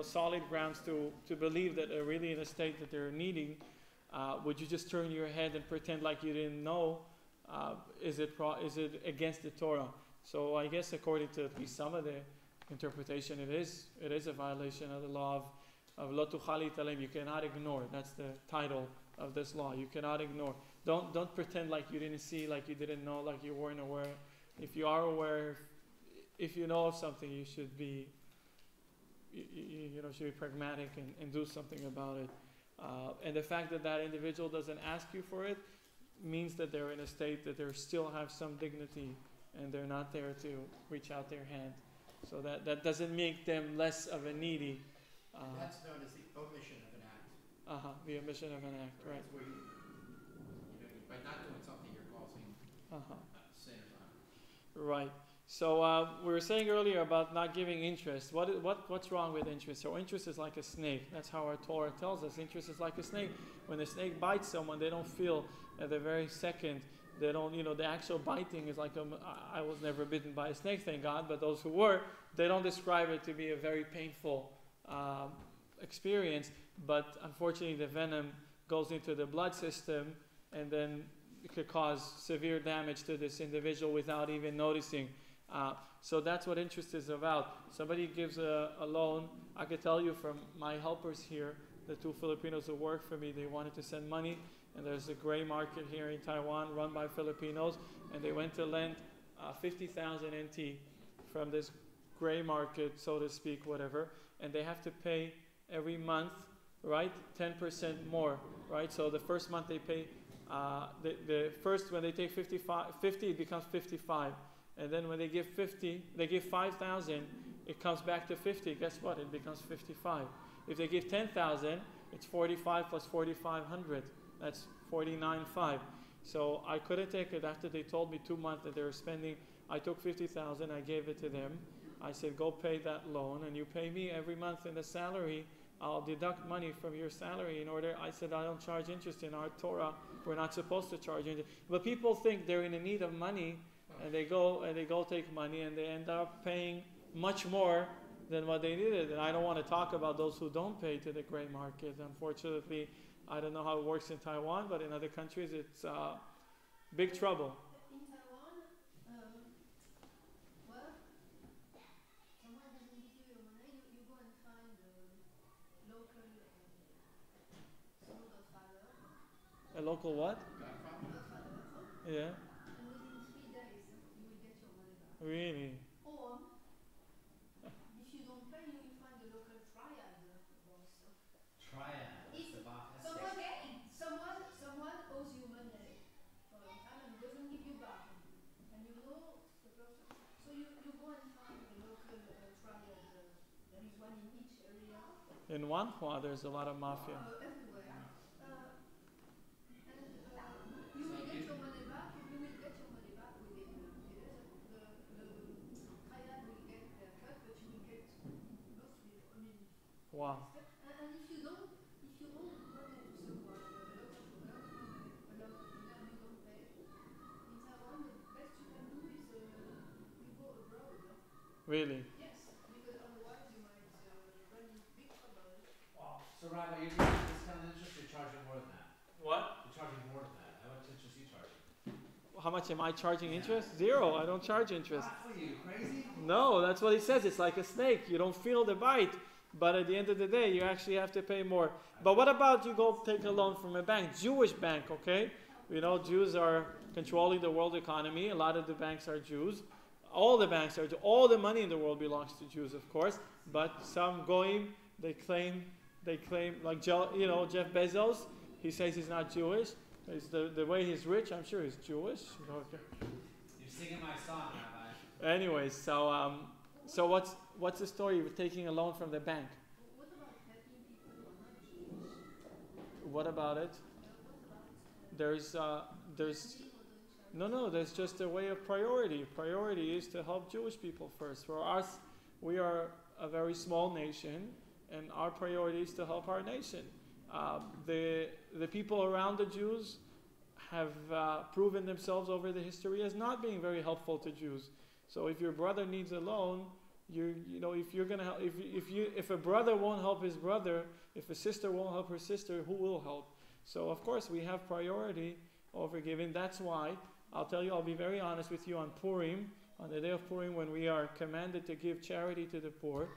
solid grounds to believe that they're really in a state that they're needing. Would you just turn your head and pretend like you didn't know? Is it against the Torah? So I guess according to at least some of the interpretation, it is a violation of the law of lo tuchali talem. You cannot ignore. That's the title of this law. You cannot ignore. Don't pretend like you didn't see, like you didn't know, like you weren't aware. If you are aware, if you know of something, you should be pragmatic and do something about it. And the fact that that individual doesn't ask you for it means that they're in a state that they still have some dignity and they're not there to reach out their hand. So that doesn't make them less of a needy. That's known as the omission of an act. The omission of an act, right. Where by not doing something, you're causing sin or not. Right. So we were saying earlier about not giving interest. What's wrong with interest? So interest is like a snake. That's how our Torah tells us. Interest is like a snake. When the snake bites someone, they don't feel at the very second. They don't, the actual biting is like I was never bitten by a snake, thank God. But those who were, they don't describe it to be a very painful experience. But unfortunately, the venom goes into the blood system, and then it could cause severe damage to this individual without even noticing. So that's what interest is about. Somebody gives a loan. I could tell you from my helpers here, the 2 Filipinos who work for me, they wanted to send money, and there's a gray market here in Taiwan run by Filipinos, and they went to lend 50,000 NT from this gray market, so to speak, whatever, and they have to pay every month, right, 10% more, right? So the first month they pay, the first, when they take 50, it becomes 55. And then when they give 50, they give 5,000, it comes back to 50. Guess what? It becomes 55. If they give 10,000, it's 45 plus 4,500. That's 49.5. So I couldn't take it after they told me 2 months that they were spending. I took 50,000, I gave it to them. I said, go pay that loan, and you pay me every month in the salary. I'll deduct money from your salary in order. I said, I don't charge interest in our Torah. We're not supposed to charge interest. But people think they're in need of money, and they go take money, and they end up paying much more than what they needed. And I don't want to talk about those who don't pay to the gray market. Unfortunately, I don't know how it works in Taiwan, but in other countries, it's big trouble. In Taiwan, well, someone doesn't give you your money, you go and find a local godfather. A local what? Godfather. Yeah. And within 3 days, you will get your money back. Really? Or, if you don't pay, you will find a local triad boss. Triad. If That's the boss. someone owes you money for a long time and doesn't give you back, and you know the person, so you go and find a local triad. There is one in each area, In Wanhua, there's a lot of mafia. Everywhere. You will get your money back. You will get your money back within 2 years. The triad will get their cut, but you will get mostly. I mean. Wow. And if you owe money to someone, a lot of money, and you don't pay, in Taiwan, the best you can do is you go abroad. Really? Yes, because otherwise you might run into big trouble. Wow. So Rabbi, you're giving discount interest, you're charging more than that. What? You're charging more than that. How much interest are you charging? How much am I charging interest? 0. I don't charge interest. What are you, crazy? No, that's what he says. It's like a snake. You don't feel the bite, but at the end of the day, you actually have to pay more. But what about you go take a loan from a bank, Jewish bank, okay? You know, Jews are controlling the world economy. A lot of the banks are Jews. All the banks are Jews. All the money in the world belongs to Jews, of course. But some goyim, they claim, like Jeff Bezos, he says he's not Jewish. It's the way he's rich, I'm sure he's Jewish. Okay. You're singing my song, Rabbi. Anyways, so what's the story of taking a loan from the bank? What about helping people who are not Jewish? What about it? There's just a way of priority. Priority is to help Jewish people first. For us, we are a very small nation, and our priority is to help our nation. The people around the Jews have proven themselves over the history as not being very helpful to Jews. So if your brother needs a loan, if a brother won't help his brother, if a sister won't help her sister, who will help? So of course we have priority over giving. That's why I'll be very honest with you on Purim, on the day of Purim when we are commanded to give charity to the poor.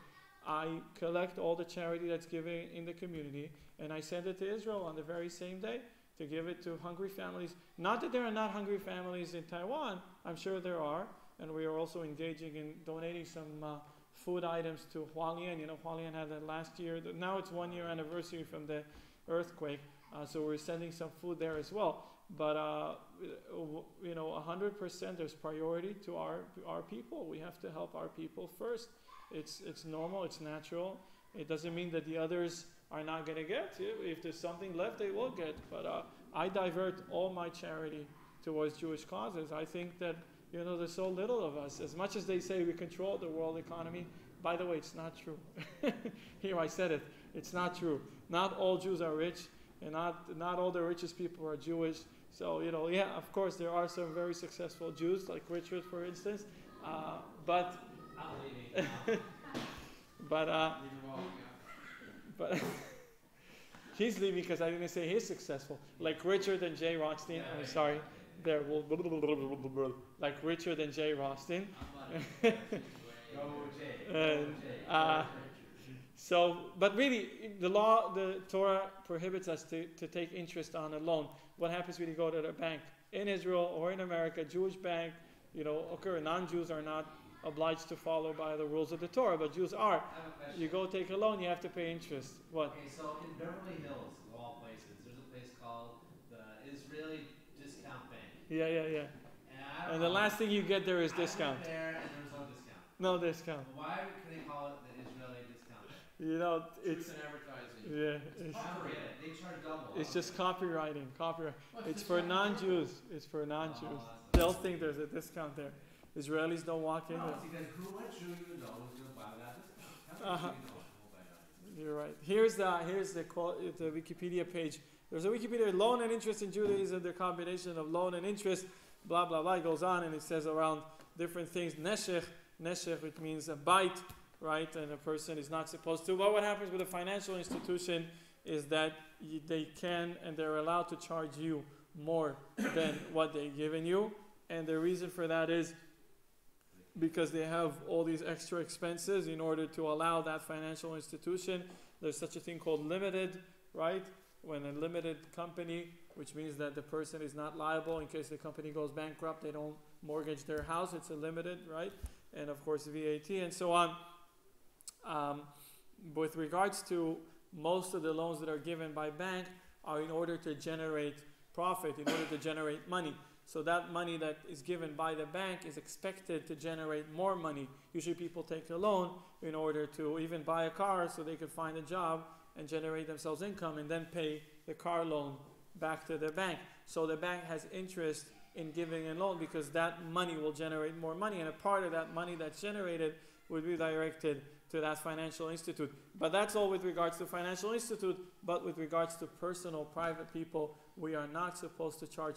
I collect all the charity that's given in the community and I send it to Israel on the very same day to give it to hungry families. Not that there are not hungry families in Taiwan, I'm sure there are, and we are also engaging in donating some food items to Hualien. You know, Hualien had that last year. Now it's 1 year anniversary from the earthquake, so we're sending some food there as well. But 100% there's priority to our people. We have to help our people first. It's normal, it's natural. It doesn't mean that the others are not going to get. If there's something left, they will get. But I divert all my charity towards Jewish causes. I think that there's so little of us. As much as they say we control the world economy, by the way, it's not true. Here I said it. It's not true. Not all Jews are rich, and not all the richest people are Jewish. So of course there are some very successful Jews, like Richard, for instance. But I'm leaving now. but he's leaving because I didn't say he's successful. Like Richard and Jay Rothstein. I'm sorry. There will like Richard and Jay Rothstein. But really, the Torah prohibits us to take interest on a loan. What happens when you go to the bank in Israel or in America, Jewish bank, non-Jews are not obliged to follow by the rules of the Torah, but Jews are. You go take a loan, you have to pay interest. What? Okay, so in Beverly Hills, of all places, there's a place called the Israeli Discount Bank. Yeah. And the last thing you get there is discount. I went there and there was no discount. No discount. Why can they call it the Israeli Discount Bank? It's an advertising. Yeah. I don't get it. They charge double. It's just copywriting. It's for non-Jews. They'll think there's a discount there. Israelis don't walk in there. Because what Jew you know is going to buy that discount? You're right. Here's the quote, the Wikipedia page. There's a Wikipedia loan and interest in Judaism. The combination of loan and interest, blah blah blah. It goes on and it says around different things. Neshech, which means a bite, right? And a person is not supposed to. But what happens with a financial institution is that they can and they're allowed to charge you more than what they've given you, and the reason for that is because they have all these extra expenses in order to allow that financial institution. There's such a thing called limited, right? When a limited company, which means that the person is not liable in case the company goes bankrupt, they don't mortgage their house, it's a limited, right? And of course VAT and so on. With regards to most of the loans that are given by bank are in order to generate profit, in order to generate money. So that money that is given by the bank is expected to generate more money. Usually people take a loan in order to even buy a car so they could find a job and generate themselves income and then pay the car loan back to the bank. So the bank has interest in giving a loan because that money will generate more money, and a part of that money that's generated would be directed to that financial institute. But that's all with regards to financial institute. But with regards to personal, private people, we are not supposed to charge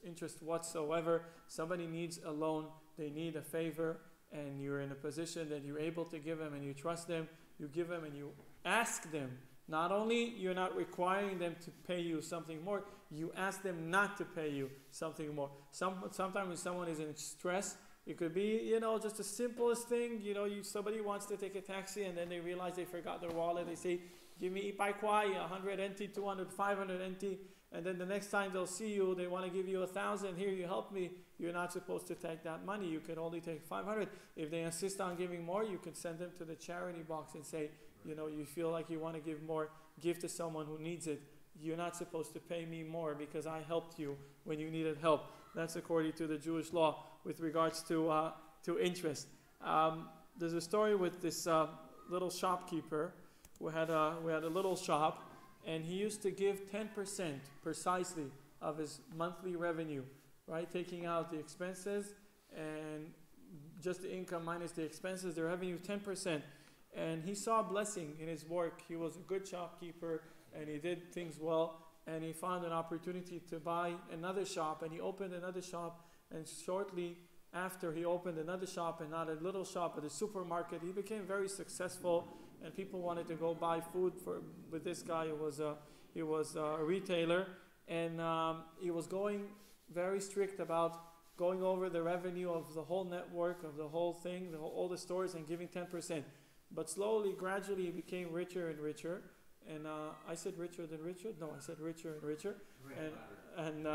interest whatsoever. Somebody needs a loan, they need a favor, and you're in a position that you're able to give them and you trust them, you give them and you ask them. Not only you're not requiring them to pay you something more, you ask them not to pay you something more. Sometimes when someone is in stress, it could be, just the simplest thing. Somebody wants to take a taxi and then they realize they forgot their wallet. They say, give me ipai kwai, 100 NT, 200, 500 NT. And then the next time they'll see you, they want to give you 1,000. Here, you help me. You're not supposed to take that money. You can only take 500. If they insist on giving more, you can send them to the charity box and say, you feel like you want to give more, give to someone who needs it. You're not supposed to pay me more because I helped you when you needed help. That's according to the Jewish law with regards to interest. There's a story with this little shopkeeper. We had a little shop, and he used to give 10% precisely of his monthly revenue, right? Taking out the expenses and just the income minus the expenses, the revenue 10%. And he saw blessing in his work. He was a good shopkeeper and he did things well, and he found an opportunity to buy another shop, and he opened another shop, and shortly after he opened another shop, and not a little shop but a supermarket, he became very successful, and people wanted to go buy food with this guy. He was a retailer, and he was going very strict about going over the revenue of the whole network, of the whole thing, all the stores, and giving 10%. But slowly, gradually, he became richer and richer. And I said richer than richer? No, I said richer and richer. And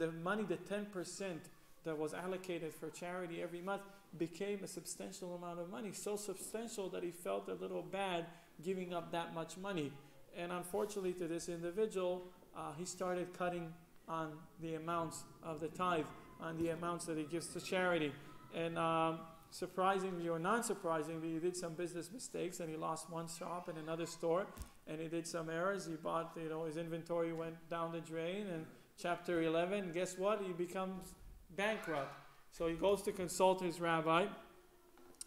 the money, the 10% that was allocated for charity every month became a substantial amount of money. So substantial that he felt a little bad giving up that much money. And unfortunately to this individual, he started cutting on the amounts of the tithe, on the amounts that he gives to charity. And surprisingly or non-surprisingly, he did some business mistakes, and he lost one shop and another store, and he did some errors. He bought, his inventory went down the drain, and chapter 11, guess what? He becomes bankrupt. So he goes to consult his rabbi,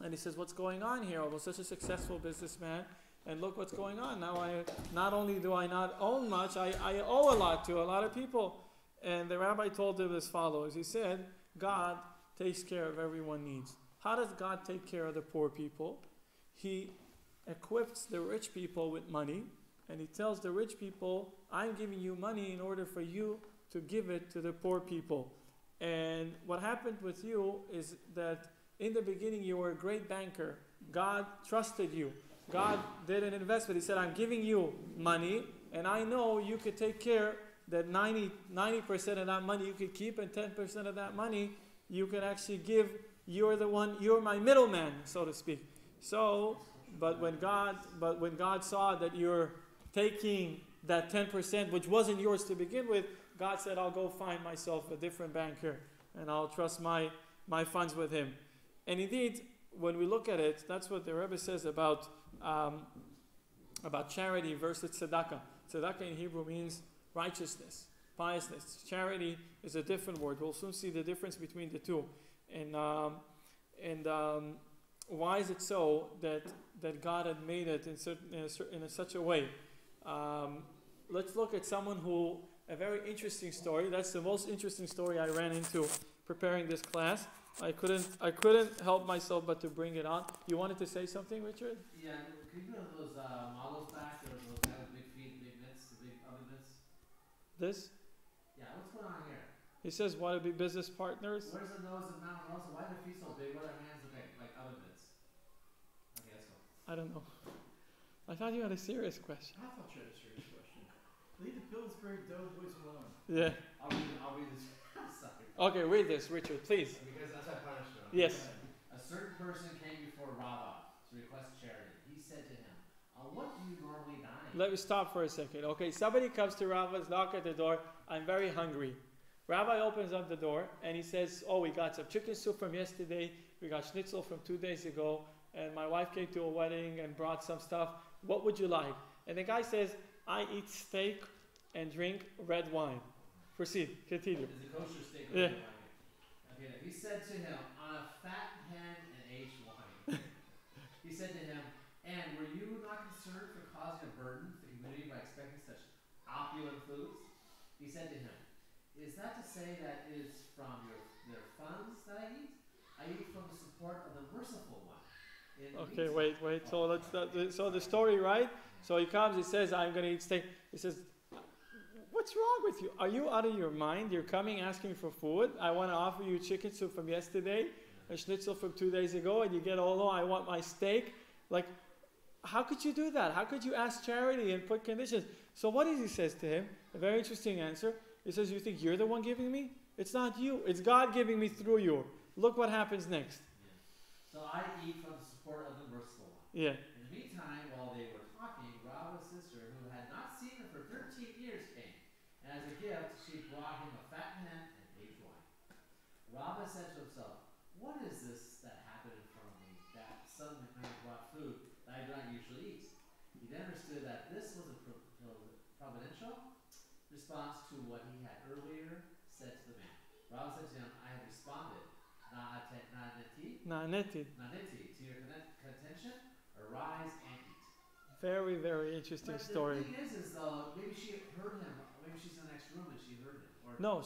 and he says, what's going on here? I was such a successful businessman, and look what's going on. Now not only do I not own much, I owe a lot to a lot of people. And the rabbi told him as follows. He said, God takes care of everyone's needs. How does God take care of the poor people? He equips the rich people with money, and he tells the rich people, I'm giving you money in order for you to give it to the poor people. And what happened with you is that in the beginning you were a great banker. God trusted you. God did an investment. He said, I'm giving you money, and I know you could take care that 90% of that money you could keep, and 10% of that money you can actually give. You're my middleman, so to speak. But when God saw that you're taking that 10%, which wasn't yours to begin with, God said, I'll go find myself a different banker, and I'll trust my funds with him. And indeed, when we look at it, that's what the Rebbe says about charity versus tzedakah. Tzedakah in Hebrew means righteousness, piousness. Charity is a different word. We'll soon see the difference between the two. And why is it so that God had made it in such a way? Let's look at someone a very interesting story. That's the most interesting story I ran into preparing this class. I couldn't help myself but to bring it on. You wanted to say something, Richard? Yeah, could you put those models back? Those guys with big feet, big mitts, the big oven mitts? This? Yeah, what's going on here? He says, want to be business partners? Where's the nose and mouth? Also, why are their feet so big? Why are their hands look like oven mitts? Okay, let's go. I don't know. I thought you had a serious question. I thought you had a serious question. Leave the Pillsbury Doughboys alone. Yeah. I'll read this. Sorry. Okay, read this, Richard, please. Because that's our punishment. Yes. A certain person came before Rabbah to request charity. He said to him, what do you normally dine? Let me stop for a second. Okay, somebody comes to Rava's, knock at the door. I'm very hungry. Rabbi opens up the door and he says, oh, we got some chicken soup from yesterday, we got schnitzel from 2 days ago, and my wife came to a wedding and brought some stuff. What would you like? And the guy says, I eat steak and drink red wine. Proceed, continue. Is it kosher steak or Yeah. red wine? Okay, he said to him, on a fat hen and aged wine. He said to him, and were you not concerned for causing a burden to the community by expecting such opulent foods? He said to him, is that to say that it is from their funds that I eat? I eat from the support of the merciful one. Okay, wait. So the story, right? So he comes, he says, I'm going to eat steak. He says, what's wrong with you? Are you out of your mind? You're coming asking for food. I want to offer you chicken soup from yesterday, a schnitzel from 2 days ago, and you get, oh no, I want my steak. Like, how could you do that? How could you ask charity and put conditions? So what does he says to him? A very interesting answer. He says, you think you're the one giving me? It's not you. It's God giving me through you. Look what happens next. So I eat from the support of the merciful one. Yeah. In the meantime, while they were talking, Rabba's sister, who had not seen him for 13 years, came. And as a gift, she brought him a fat hen and aged wine. Rabba said to himself, what is this that happened in front of me, that suddenly brought food that I do not usually eat? He then understood that this was a providential response to what he had earlier said to the man. Rabba said to him, I have responded, Na'aneti, to your contention, arise and eat. Very, very interesting story. The thing is though, maybe she heard him, maybe she's in the next room and she heard him. Or No,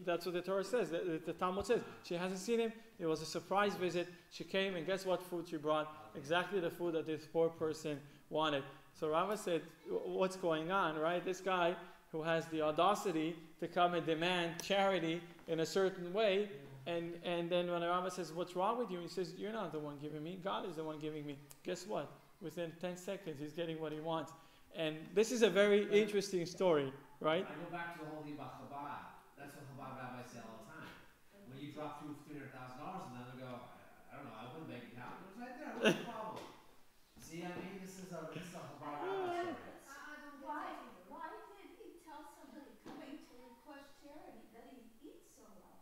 that's what the Torah says. The Talmud says she hasn't seen him. It was a surprise visit. She came and guess what food she brought? Exactly the food that this poor person wanted. So Rava said, what's going on, right? This guy who has the audacity to come and demand charity in a certain way, and then when Rava says, what's wrong with you? He says, you're not the one giving me. God is the one giving me. Guess what? Within 10 seconds, he's getting what he wants. And this is a very interesting story, right? I go back to the whole thing about Chabad. That's what Chabad rabbis say all the time. When you drop through $300,000 and then they go, I don't know, I wouldn't make it count. It was right there. What's the problem? See, I mean, this is a Chabad rabbi story. Why can't he tell somebody coming to request charity that he eats so well?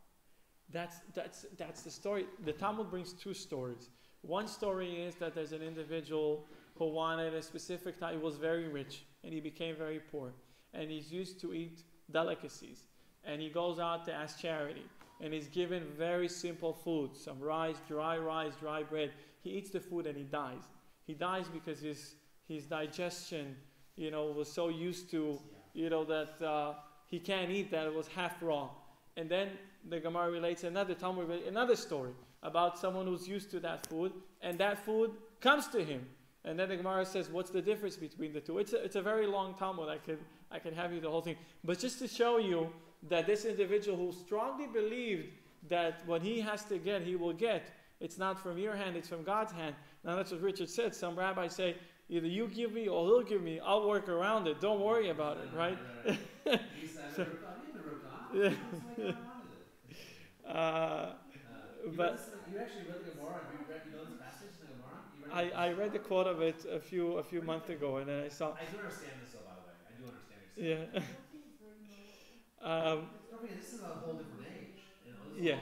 That's the story. The Talmud brings two stories. One story is that there's an individual who wanted a specific time. He was very rich and he became very poor. And he's used to eat delicacies. And he goes out to ask charity. And he's given very simple food. Some rice, dry bread. He eats the food and he dies. He dies because his digestion, was so used to, that he can't eat that. It was half raw. And then the Gemara relates another story about someone who's used to that food, and that food comes to him. And then the Gemara says, what's the difference between the two? It's a very long Talmud. I can have you the whole thing. But just to show you that this individual who strongly believed that what he has to get, he will get. It's not from your hand, it's from God's hand. Now that's what Richard said. Some rabbis say, either you give me or he'll give me. I'll work around it. Don't worry about it, right? But you actually read the Gemara. You know this passage in the Gemara? I read the quote of it a few months ago, and then I saw. I do understand this, though. By the way, I do understand what you're saying. Yeah. This is a whole different age. This is Yeah.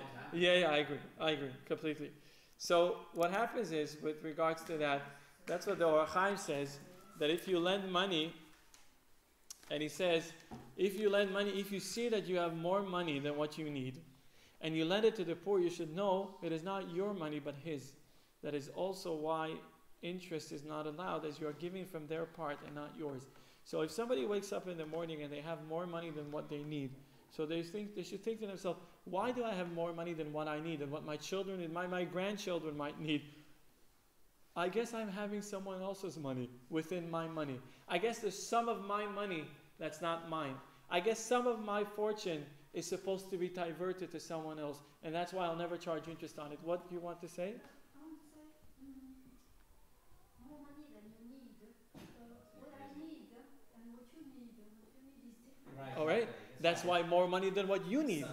a long time. I agree completely. So what happens is, with regards to that, that's what the Or HaChaim says, that if you lend money, and he says, if you lend money, if you see that you have more money than what you need, and you lend it to the poor, you should know it is not your money but his. That is also why interest is not allowed, as you are giving from their part and not yours. So if somebody wakes up in the morning and they have more money than what they need, so they should think to themselves, why do I have more money than what I need and what my children and my grandchildren might need? I guess I'm having someone else's money within my money. I guess there's some of my money that's not mine. I guess some of my fortune is supposed to be diverted to someone else, and that's why I'll never charge interest on it. What do you want to say? I want to say, more money than you need. What I need and what you need is different. Right. All right. That's why more money than what you need.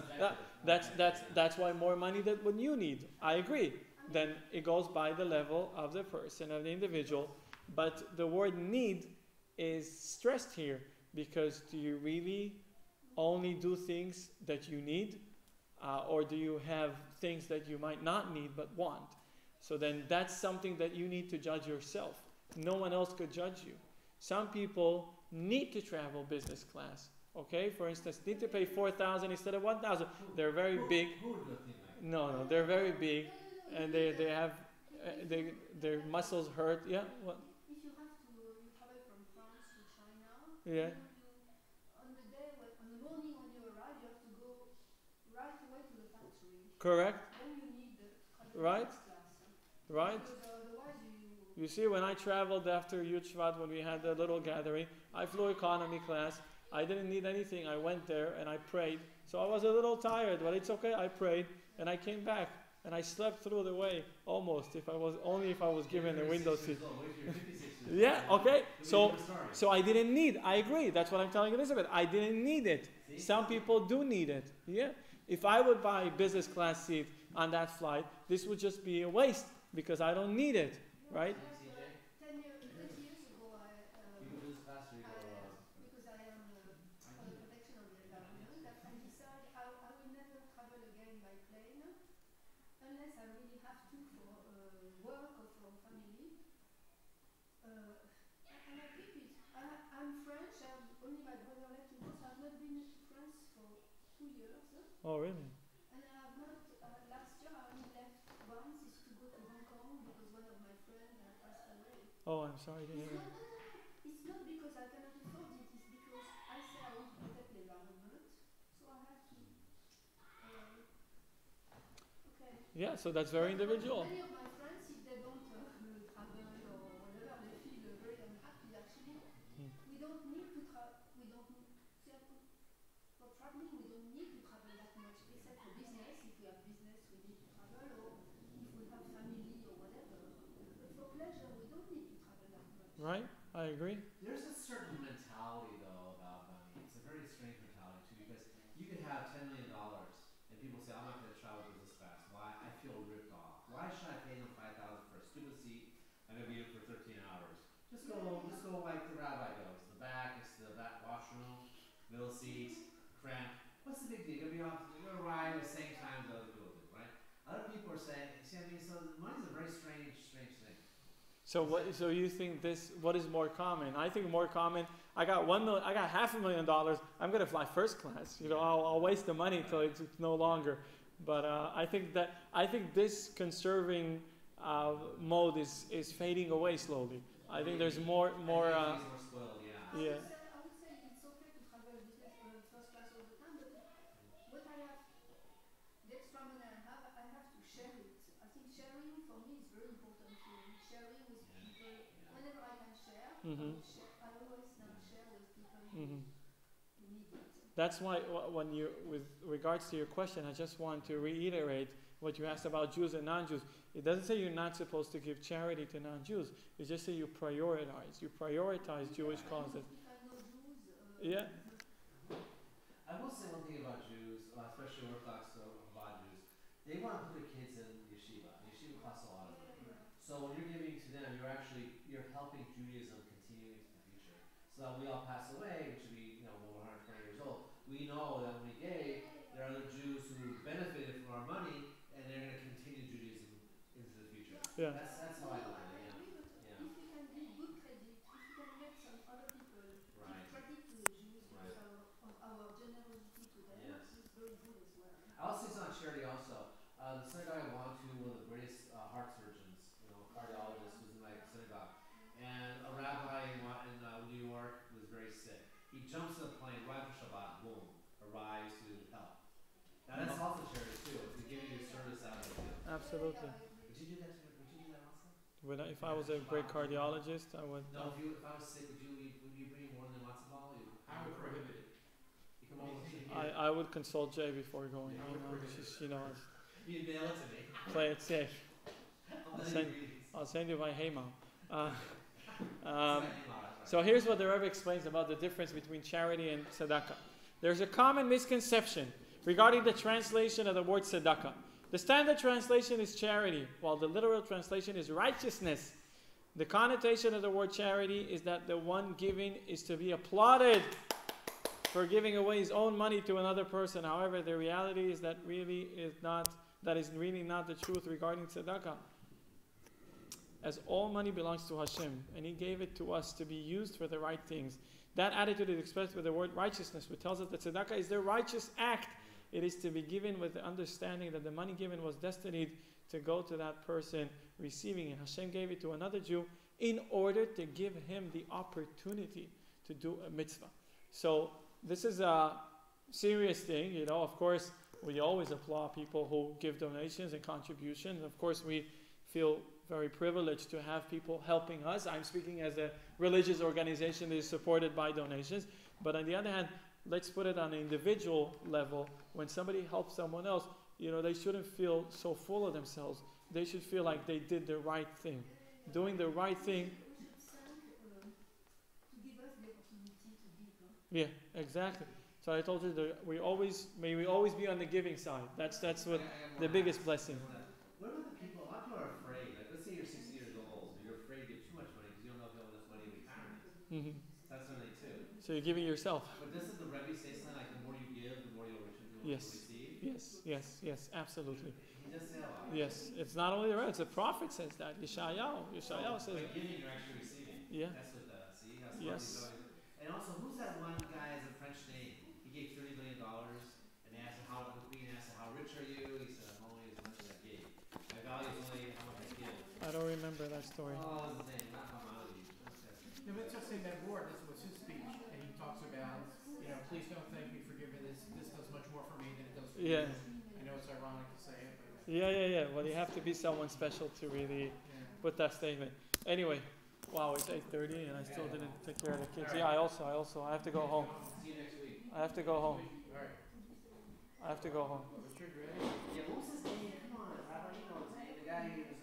That's why more money than what you need. I agree. Then it goes by the level of the person, of the individual. But the word need is stressed here, because do you really only do things that you need, or do you have things that you might not need but want? So then that's something that you need to judge yourself. No one else could judge you. Some people need to travel business class. Okay, for instance, need to pay 4,000 instead of 1,000. They're very big. Who would do a thing like that? No, they're very big, and they have their muscles hurt. Yeah. What? If you have to, you travel from France to China. Yeah. On the day, on the morning when you arrive, you have to go right away to the factory. Correct. Then you need the Right. class. Right. Because otherwise you. You see, when I traveled after Yud Shvat, when we had the little gathering, I flew economy class. I didn't need anything. I went there and I prayed. So I was a little tired, but it's okay. I prayed and I came back and I slept through the way almost. If I was given a window seat. Yeah. Okay. So I didn't need. I agree. That's what I'm telling Elizabeth. I didn't need it. Some people do need it. Yeah. If I would buy a business class seat on that flight, this would just be a waste because I don't need it. Right. 20 years ago, because I am for the protection of the environment, I decided I will never travel again by plane unless I really have to for work or for family. And I keep it. I'm French. Only my brother left to go, so I've not been to France for 2 years. Oh, really? And I have not. Last year I only left once is to go to Hong Kong because one of my friends passed away. Oh, I'm sorry to hear. It's not because I cannot afford it. It's because I say I want to protect the environment, so I have to. Okay. Yeah, so that's very individual. Many of my friends, if they don't travel or whatever, they feel very unhappy. Actually, we don't need to travel. We don't for traveling. We don't need to travel that much, except for business. If we have business, we need to travel, or if we have family or whatever. But for pleasure, we don't need to travel that much. Right? I agree. There's a certain mentality though about money. It's a very strange mentality too, because you could have $10 million and people say, I'm not going to travel business class. Why? I feel ripped off. Why should I pay them $5,000 for a stupid seat? I'm going to be here for 13 hours. Just go like the rabbi goes. The back, it's the back washroom, middle seats, cramp. What's the big deal? You're going to arrive at the same time as other people do, right? Other people are saying, see what I mean? So money's a very strange thing. So so you think what is more common? I think more common, I got $500,000, I'm going to fly first class. I'll waste the money till it's no longer. But I think this conserving mode is fading away slowly. I think there's more spoiled, I would say it's okay to travel business first class all the time, but what I have, the extra money I have to share it. I think sharing for me is very important too. Sharing with people, whenever I can share, I always now share with people who need it. That's why with regards to your question, I just want to reiterate what you asked about Jews and non-Jews. It doesn't say you're not supposed to give charity to non-Jews. It just say you prioritize. You prioritize Jewish causes. If I know Jews, Yeah. I will say one thing about Jews, especially Orthodox Chabad Jews. They want to put their kids in yeshiva. Yeshiva costs a lot of money. So when you're giving to them, you're helping Judaism continue into the future. So that when we all pass away, which will be when we're 120 years old, we know that when we gave, there are other Jews who benefited from our money, and they're going to continue Judaism into the future. Yeah. That's how I look at it. I agree, but if you can give good credit, if you can let some other people give credit to the Jews because of our generosity to them, it's very good as well. I'll say something on charity also. The synagogue I belong to, one of the greatest heart surgeons, cardiologist, was in my synagogue. And a rabbi in New York was very sick. He jumps in a plane right after Shabbat, boom, arrives to help. Now that's also charity too. It's giving you service out of the field. Absolutely. Would you do that also? If I was a great cardiologist, I would. No, if I was sick, would you bring more than a matzo ball? I would prohibit it. You come over and I would consult Jay before going. you mail it to me. Play it safe. I'll I'll send you my Hema. So here's what the Rebbe explains about the difference between charity and tzedakah. There's a common misconception regarding the translation of the word tzedakah. The standard translation is charity, while the literal translation is righteousness. The connotation of the word charity is that the one giving is to be applauded. for giving away his own money to another person. However, the reality is that is really not the truth regarding tzedakah. As all money belongs to Hashem, and He gave it to us to be used for the right things. That attitude is expressed with the word righteousness, which tells us that tzedakah is the righteous act. It is to be given with the understanding that the money given was destined to go to that person receiving it. Hashem gave it to another Jew in order to give him the opportunity to do a mitzvah. So this is a serious thing, Of course, we always applaud people who give donations and contributions. Of course, we feel very privileged to have people helping us. I'm speaking as a religious organization that is supported by donations. But on the other hand, let's put it on an individual level. When somebody helps someone else, they shouldn't feel so full of themselves. They should feel like they did the right thing. Doing the right thing. Yeah, exactly. So I told you that may we always be on the giving side. That's what the biggest blessing. What about the people? A lot of people are afraid. Like, let's say you're 60 years old, but you're afraid to give too much money because you don't know if you'll have enough money in retirement. Mm-hmm. That's something too. So you're giving yourself. But doesn't the Rebbe say something like the more you give, the more you'll receive? Yes, absolutely. He does say a lot. Yes, it's not only the Rebbe, it's the prophet says that. Yeshayahu says by giving, you're actually receiving. Yeah. That's what see how smart Yes. these are. And also, who's that one guy has a French name? He gave $30 million, and they asked him the queen asked him, how rich are you? He said, I'm only as much as I gave. My value is only how much I give. I don't remember that story. Oh, what's his name? Not Maimonides. No, but just in that word, this was his speech, and he talks about, please don't thank me for giving this. This does much more for me than it does for you. I know it's ironic to say it, but Yeah. Well, you have to be someone special to really put that statement. Anyway, wow, it's 8:30 and I still didn't take care of the kids. Yeah, I have to go home. See you next week. I have to go home. all right. I have to go home. Richard, ready? Yeah, what was his name? Come on, Rabbi, you know his name. The guy who was